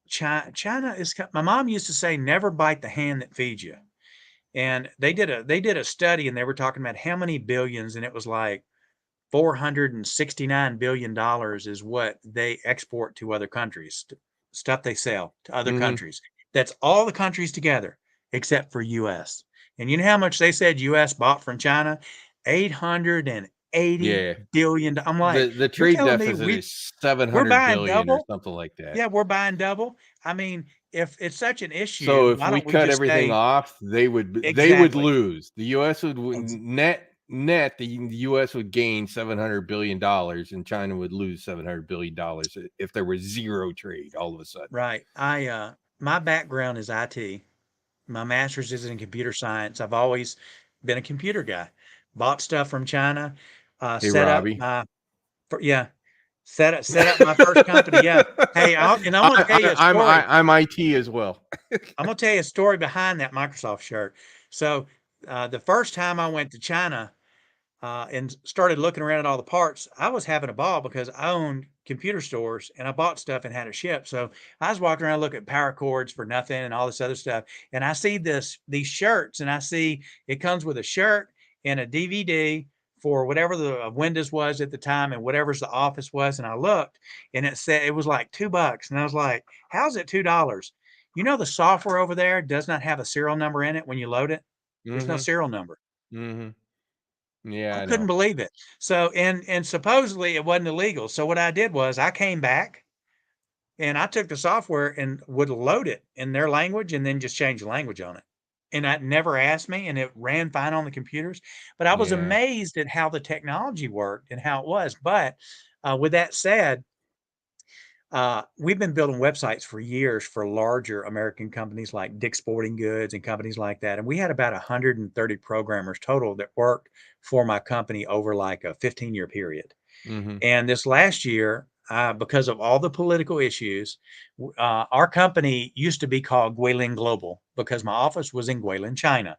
China is. My mom used to say, "Never bite the hand that feeds you." And they did a study, and they were talking about how many billions, and it was like $469 billion is what they export to other countries, stuff they sell to other Hmm. countries. That's all the countries together except for US. And you know how much they said US bought from China? 880 Yeah. billion. I'm like, The you're trade telling me deficit is we're 700 buying billion or double? something like that. Yeah, we're buying double. I mean, if it's such an issue, So if why we don't we cut just everything say off, they would exactly? lose. The U.S. would Ex- net. The U.S. would gain $700 billion, and China would lose $700 billion if there was zero trade all of a sudden. Right. My background is IT. My master's is in computer science. I've always been a computer guy. Bought stuff from China, Hey, set up Robbie. my yeah, set up my first company. Yeah. Hey, I'm gonna tell you a story. I'm IT as well. I'm gonna tell you a story behind that Microsoft shirt. So, the first time I went to China, and started looking around at all the parts, I was having a ball because I owned computer stores and I bought stuff and had it shipped. So I was walking around looking at power cords for nothing and all this other stuff. And I see these shirts, and I see it comes with a shirt and a DVD for whatever the Windows was at the time and whatever's the Office was. And I looked, and it said it was like $2. And I was like, how's it $2? The software over there does not have a serial number in it when you load it. There's no Hmm. serial number. Hmm. Yeah, I I couldn't know. believe it. So, and supposedly it wasn't illegal. So what I did was I came back and I took the software and would load it in their language and then just change the language on it. And that never asked me, and it ran fine on the computers. But I was Yeah. amazed at how the technology worked and how it was. But with that said, we've been building websites for years for larger American companies like Dick's Sporting Goods and companies like that. And we had about 130 programmers total that worked for my company over like a 15-year period. Hmm. And this last year, because of all the political issues, our company used to be called Guilin Global because my office was in Guilin, China.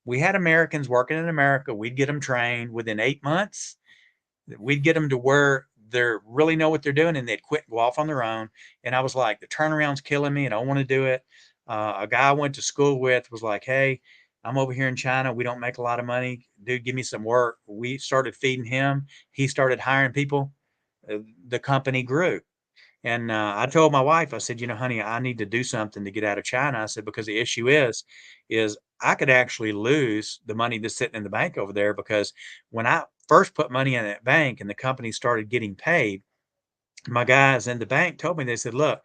We had Americans working in America. We'd get them trained within 8 months. We'd get them to where they really know what they're doing, and they'd quit and go off on their own. And I was like, the turnaround's killing me, and I don't want to do it. A guy I went to school with was like, hey, I'm over here in China. We don't make a lot of money. Dude, give me some work. We started feeding him. He started hiring people. The company grew. And I told my wife, I said, honey, I need to do something to get out of China. I said, because the issue is I could actually lose the money that's sitting in the bank over there because when I first put money in that bank and the company started getting paid, my guys in the bank told me, they said, look,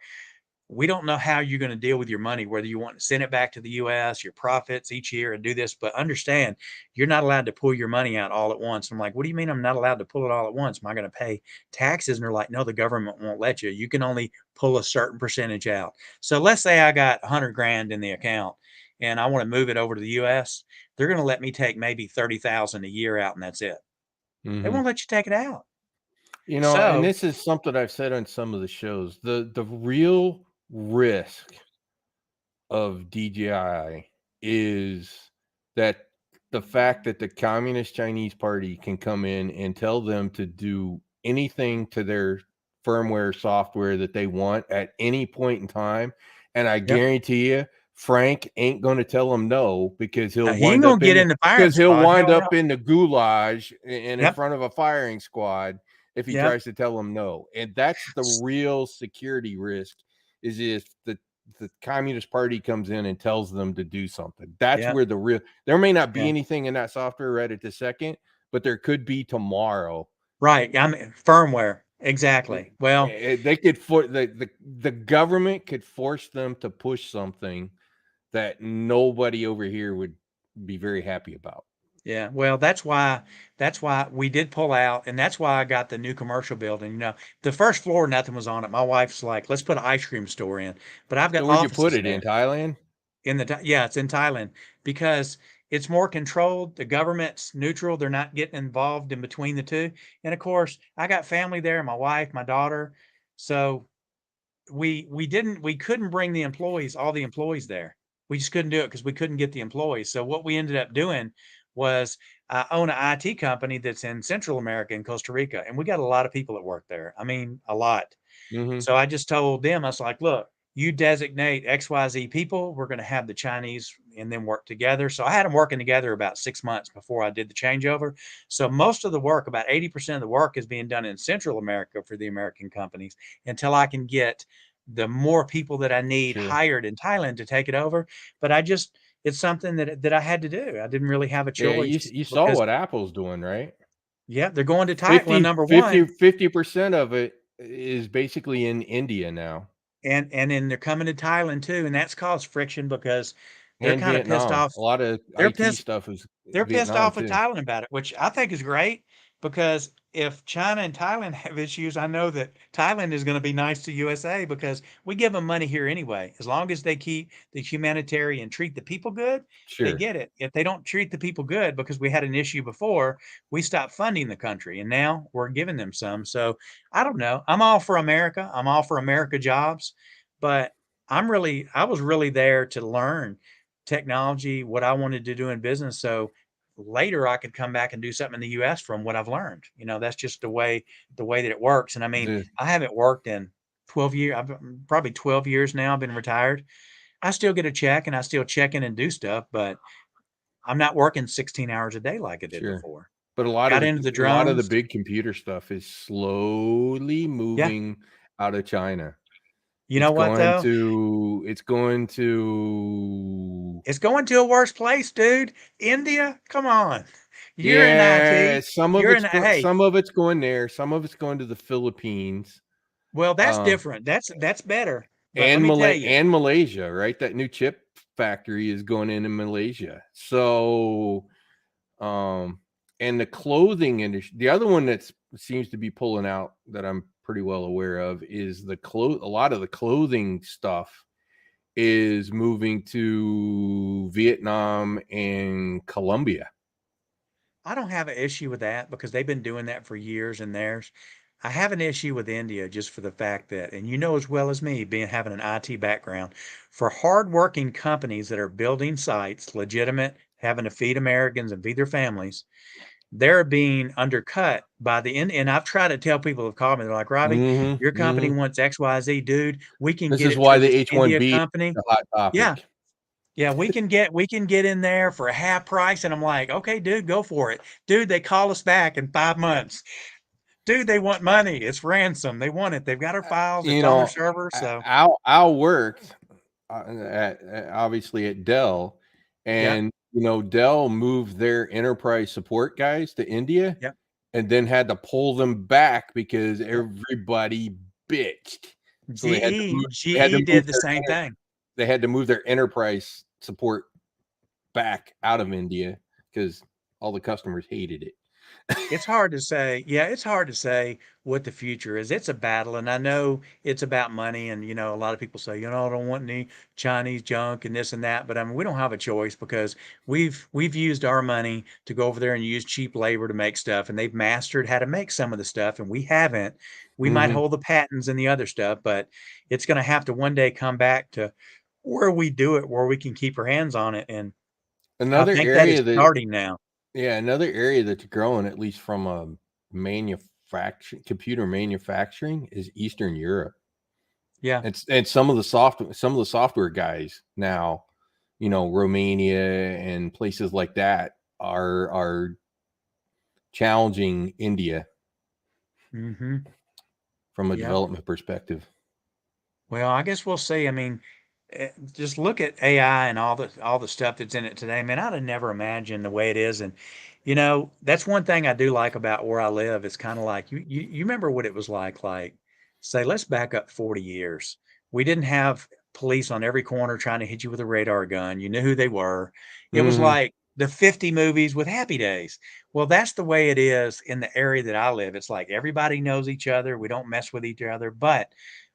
we don't know how you're going to deal with your money, whether you want to send it back to the US, your profits each year and do this, but understand you're not allowed to pull your money out all at once. I'm like, what do you mean I'm not allowed to pull it all at once? Am I going to pay taxes? And they're like, no, the government won't let you. You can only pull a certain percentage out. So let's say I got 100 grand in the account and I want to move it over to the US. They're going to let me take maybe 30,000 a year out and that's it. They Hmm. won't let you take it out. And So this is something I've said on some of the shows. The real risk of DJI is that the fact that the Communist Chinese Party can come in and tell them to do anything to their firmware software that they want at any point in time. And I yep. guarantee you, Frank ain't going to tell him no because he'll He ain't wind gonna up get in the firing squad. Hell no. in the goulash and in Yep. front of a firing squad if he Yep. tries to tell him no. And that's the real security risk, is if the Communist Party comes in and tells them to do something. That's Yep. where there may not be Yeah. anything in that software right at the second, but there could be tomorrow. Right. I mean, firmware. Exactly. Well, they could the government could force them to push something that nobody over here would be very happy about. yeah. Well, that's why we did pull out, and that's why I got the new commercial building. You know, the first floor, nothing was on it. My wife's like, let's put an ice cream store in, but I've got So where'd you put offices it, in there. Thailand? Yeah, it's in Thailand because it's more controlled. The government's neutral. They're not getting involved in between the two. And of course, I got family there, my wife, my daughter. So we couldn't bring all the employees there. We just couldn't do it because we couldn't get the employees. So what we ended up doing was I own an IT company that's in Central America in Costa Rica, and we got a lot of people that work there. I mean, a lot. Mm-hmm. So I just told them, I was like, look, you designate XYZ people, we're going to have the Chinese and then work together. So I had them working together about 6 months before I did the changeover. So most of the work, about 80% of the work, is being done in Central America for the American companies until I can get the more people that I need hired in Thailand to take it over. But it's something that I had to do. I didn't really have a Yeah, choice you saw because what Apple's doing, right? yeah, they're going to Thailand. Well, number 50% of it is basically in India now. And then they're coming to Thailand too, and that's caused friction because they're And kind of pissed Vietnam. off. A lot of They're IT pissed. stuff is They're pissed Vietnam off with too. Thailand about it, which I think is great because if China and Thailand have issues, I know that Thailand is going to be nice to USA because we give them money here anyway. As long as they keep the humanitarian, treat the people good, they Sure. get it. If they don't treat the people good, because we had an issue before, we stopped funding the country and now we're giving them some. So I don't know. I'm all for America. I'm all for America jobs, but I was really there to learn technology, what I wanted to do in business. So later I could come back and do something in the US from what I've learned. You know, that's just the way that it works. And I mean, I haven't worked in 12 years. I've probably 12 years now. I've been retired. I still get a check and I still check in and do stuff, but I'm not working 16 hours a day like I did before. But a lot of the big computer stuff is slowly moving out of China. You know what though? It's going to a worse place, dude. India, come on. You're in IT. Some of it's going there. Some of it's going to the Philippines. Well, that's different. That's better. But let me tell you. And Malaysia, right? That new chip factory is going in Malaysia. So, and the clothing industry, the other one that seems to be pulling out that I'm pretty well aware of is a lot of the clothing stuff is moving to Vietnam and Colombia. I don't have an issue with that because they've been doing that for years and theirs. I have an issue with India just for the fact that, and you know as well as me, having an IT background, for hardworking companies that are building sites, legitimate, having to feed Americans and feed their families, they're being undercut by and I've tried to tell people who've called me, they're like, Robbie, your company wants XYZ, dude. We can This get is it why to the this India H-1B company. is a hot topic. Yeah. Yeah, we can get in there for a half price. And I'm like, okay, dude, go for it. Dude, they call us back in 5 months. Dude, they want money. It's ransom. They want it. They've got our files. It's on their server. So Al worked obviously at Dell, and Dell moved their enterprise support guys to India, and then had to pull them back because everybody bitched. So GE did the same thing. They had to move their enterprise support back out of India because all the customers hated it. It's hard to say. Yeah, it's hard to say what the future is. It's a battle, and I know it's about money. And a lot of people say, I don't want any Chinese junk and this and that. But I mean, we don't have a choice because we've used our money to go over there and use cheap labor to make stuff, and they've mastered how to make some of the stuff, and we haven't. We might hold the patents and the other stuff, but it's going to have to one day come back to where we do it, where we can keep our hands on it. And another I think area that is starting now. Yeah, another area that's growing, at least from a computer manufacturing, is Eastern Europe. Yeah, and some of the software guys now Romania and places like that are challenging India Mm-hmm. from a Yep. development perspective. Well, I guess we'll see. I mean, just look at AI and all the stuff that's in it today. Man, I'd have never imagined the way it is. And that's one thing I do like about where I live. It's kind of like you remember what it was like, say, let's back up 40 years. We didn't have police on every corner trying to hit you with a radar gun. You knew who they were. It was Mm-hmm. like the 50 movies with Happy Days. Well, that's the way it is in the area that I live. It's like everybody knows each other. We don't mess with each other. But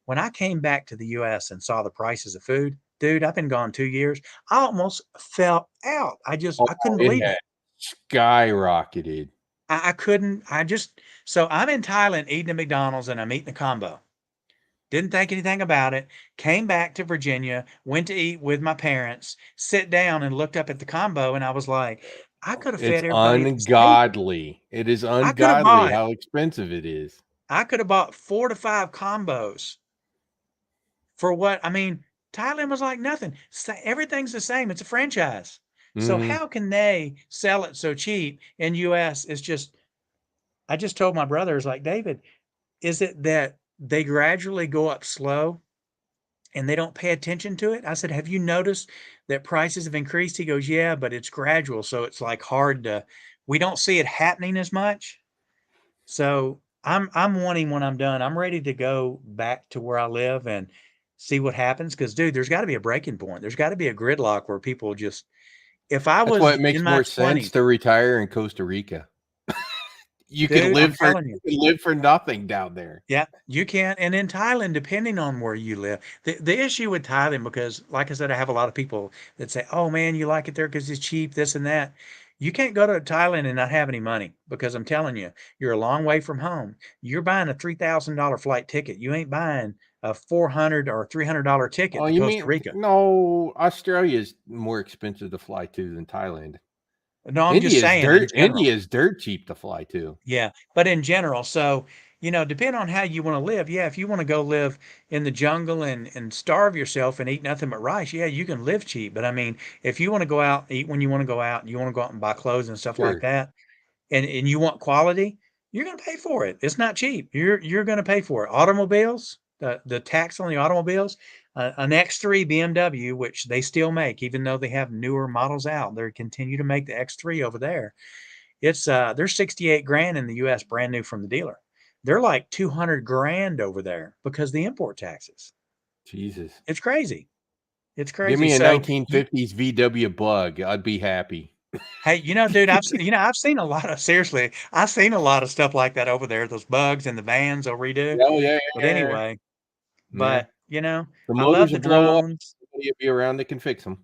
when I came back to the US and saw the prices of food, dude, I've been gone 2 years. I almost fell out. Oh, I couldn't it believe had it. skyrocketed. I couldn't. So I'm in Thailand eating at McDonald's and I'm eating a combo. Didn't think anything about it. Came back to Virginia, went to eat with my parents, sit down and looked up at the combo and I was like, I could have It's fed everybody at this table. ungodly. It is I could have ungodly bought how expensive it is. I could have bought 4 to 5 combos for what I mean, Thailand was like nothing. Everything's the same. It's a franchise. So Mm-hmm. how can they sell it so cheap in US? It's just I just told my brothers like, David, is it that they gradually go up slow and they don't pay attention to it? I said, have you noticed that prices have increased? He goes, yeah, but it's gradual. So it's like we don't see it happening as much. So I'm wanting when I'm done, I'm ready to go back to where I live and see what happens. Cause dude, there's got to be a breaking point. There's got to be a gridlock where people just if I That's why was it in makes my more sense 20s, to retire in Costa Rica. You can dude, I'm live for telling you. nothing down there. Yeah, you can. And in Thailand, depending on where you live, the issue with Thailand, because like I said, I have a lot of people that say, "Oh man, you like it there because it's cheap, this and that." You can't go to Thailand and not have any money because I'm telling you, you're a long way from home. You're buying a $3,000 flight ticket. You ain't buying a 400 or $300 ticket Oh, to you Costa mean Rica. no? Australia is more expensive to fly to than Thailand. No, I'm just saying in general. India is dirt cheap to fly to. Yeah, but in general, so depending on how you want to live, yeah, if you want to go live in the jungle and starve yourself and eat nothing but rice, yeah, you can live cheap. But I mean, if you want to go out, eat when you want to go out, and you want to go out and buy clothes and stuff like Sure. that, and you want quality, you're going to pay for it. It's not cheap. You're going to pay for it. Automobiles, the tax on the automobiles, an X3 BMW, which they still make, even though they have newer models out, they continue to make the X3 over there. They're 68 grand in the US brand new from the dealer. They're like 200 grand over there because the import taxes. Jesus. It's crazy. It's Give crazy. me a So, 1950s VW Bug. I'd be happy. hey, dude, I've seen a lot of seriously, I've seen a lot of stuff like that over there. Those bugs and the vans they'll redo. Oh yeah, But yeah, anyway, yeah. but The I love motors the will blow up. drones. You'll be around that can fix them.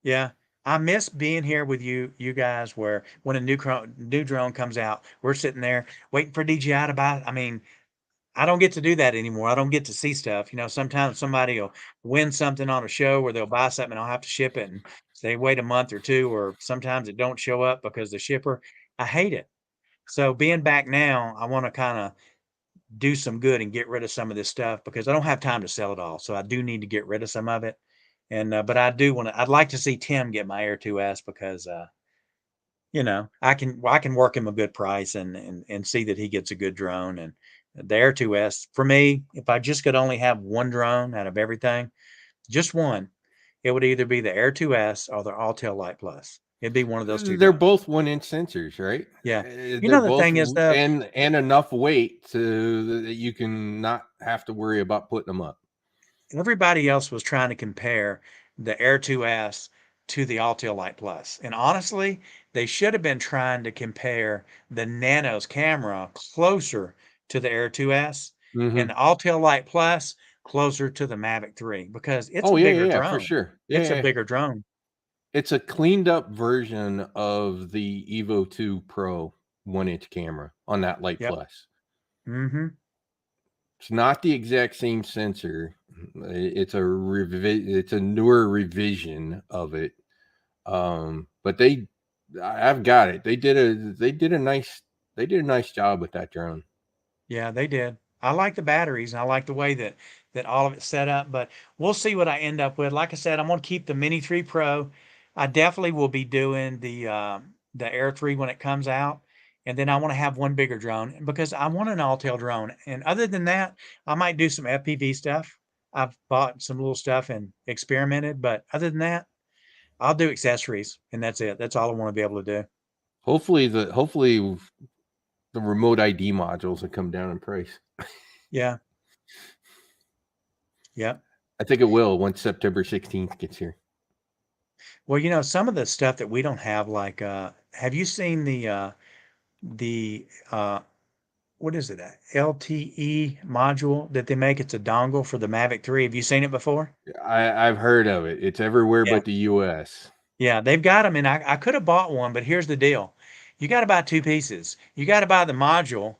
Yeah. I miss being here with you guys where when a new drone comes out, we're sitting there waiting for DJI to buy. I mean, I don't get to do that anymore. I don't get to see stuff. Sometimes somebody will win something on a show where they'll buy something and I'll have to ship it and they wait a month or two, or sometimes it don't show up because the shipper, I hate it. So being back now, I want to kind of do some good and get rid of some of this stuff because I don't have time to sell it all. So I do need to get rid of some of it. And, but I'd like to see Tim get my Air 2S because, I can work him a good price and see that he gets a good drone. And the Air 2S for me, if I just could only have one drone out of everything, just one, it would either be the Air 2S or the Autel Light Plus. It'd be one of those two They're drones. both 1-inch sensors, right? Yeah. They're The both thing is though, and enough weight that you can not have to worry about putting them up. everybody else was trying to compare the Air 2S to the Autel Light Plus. And honestly, they should have been trying to compare the Nano's camera closer to the Air 2S and Mm-hmm. the Autel Light Plus closer to the Mavic 3 because it's Oh a yeah, bigger yeah, for drone. sure. It's a Yeah. bigger drone. It's a cleaned up version of the Evo 2 Pro 1-inch camera on that Light Yep. Plus. Mm-hmm. It's not the exact same sensor. It's a newer revision of it. But I've got it. They did a nice job with that drone. Yeah, they did. I like the batteries and I like the way that all of it's set up, but we'll see what I end up with. Like I said, I'm gonna keep the Mini 3 Pro. I definitely will be doing the Air 3 when it comes out. And then I want to have one bigger drone because I want an all-tail drone. And other than that, I might do some FPV stuff. I've bought some little stuff and experimented, but other than that, I'll do accessories and that's it. That's all I want to be able to do. Hopefully the remote ID modules will come down in price. Yeah. Yep. I think it will once September 16th gets here. Well, some of the stuff that we don't have, like, have you seen the what is it? LTE module that they make? It's a dongle for the Mavic 3. Have you seen it before? I've heard of it. It's everywhere Yeah. but the US. Yeah, they've got them, and I could have bought one, but here's the deal. You got to buy two pieces. You got to buy the module,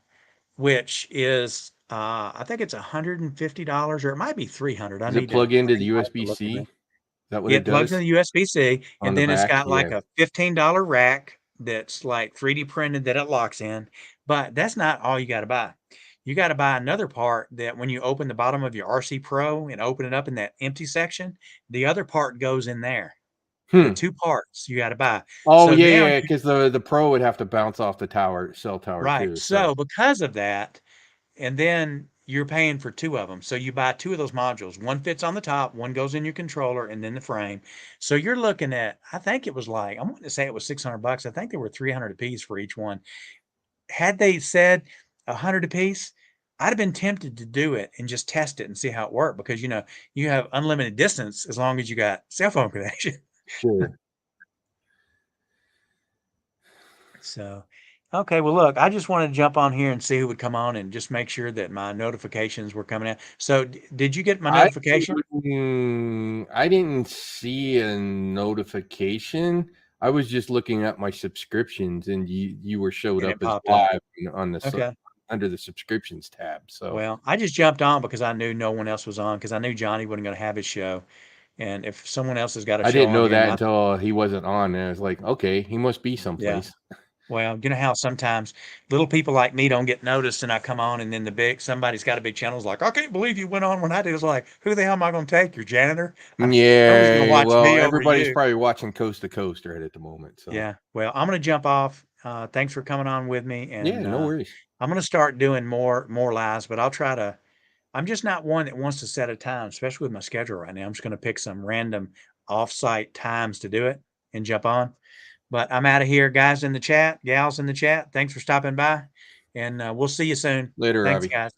which is I think it's $150 or it might be 300. Does it plug into the USB-C? Is that what it It plugs in does? the USB-C, On and the then it's back? got like Yeah. a $15 rack that's like 3D printed that it locks in. But that's not all you got to buy. You got to buy another part that when you open the bottom of your RC Pro and open it up in that empty section, the other part goes in there. The two parts you got to buy. Oh, So now yeah, because the Pro would have to bounce off the cell tower right. too. So because of that, and then you're paying for two of them. So you buy two of those modules. One fits on the top, one goes in your controller, and then the frame. So you're looking at, I think it was like, I want to say it was $600. I think they were 300 a piece for each one. Had they said 100 a piece, I'd have been tempted to do it and just test it and see how it worked because you have unlimited distance as long as you got cell phone connection. Sure. So, okay, well, look, I just wanted to jump on here and see who would come on and just make sure that my notifications were coming out. So, did you get my notification? I didn't see a notification. I was just looking at my subscriptions, and you were showed And up it as popped up. live on the Okay. under the subscriptions tab. So Well, I just jumped on because I knew no one else was on because I knew Johnny wasn't going to have his show. And if someone else has got a I show didn't on know here, that until he wasn't on, and I was like, okay, he must be yeah. someplace. Well, you know how sometimes little people like me don't get noticed and I come on and then somebody's got a big channel is like, I can't believe you went on when I did. It's like, who the hell am I going to take? Your janitor? Nobody's going to Yeah, watch well, me over everybody's you. probably watching Coast to Coast right at the moment. So Yeah. Well, I'm going to jump off. Thanks for coming on with me. yeah, And no worries. I'm going to start doing more lives, but I'll try to. I'm just not one that wants to set a time, especially with my schedule right now. I'm just going to pick some random off-site times to do it and jump on. But I'm out of here, guys in the chat, gals in the chat. Thanks for stopping by, and we'll see you soon. Later, Thanks, Robbie. guys.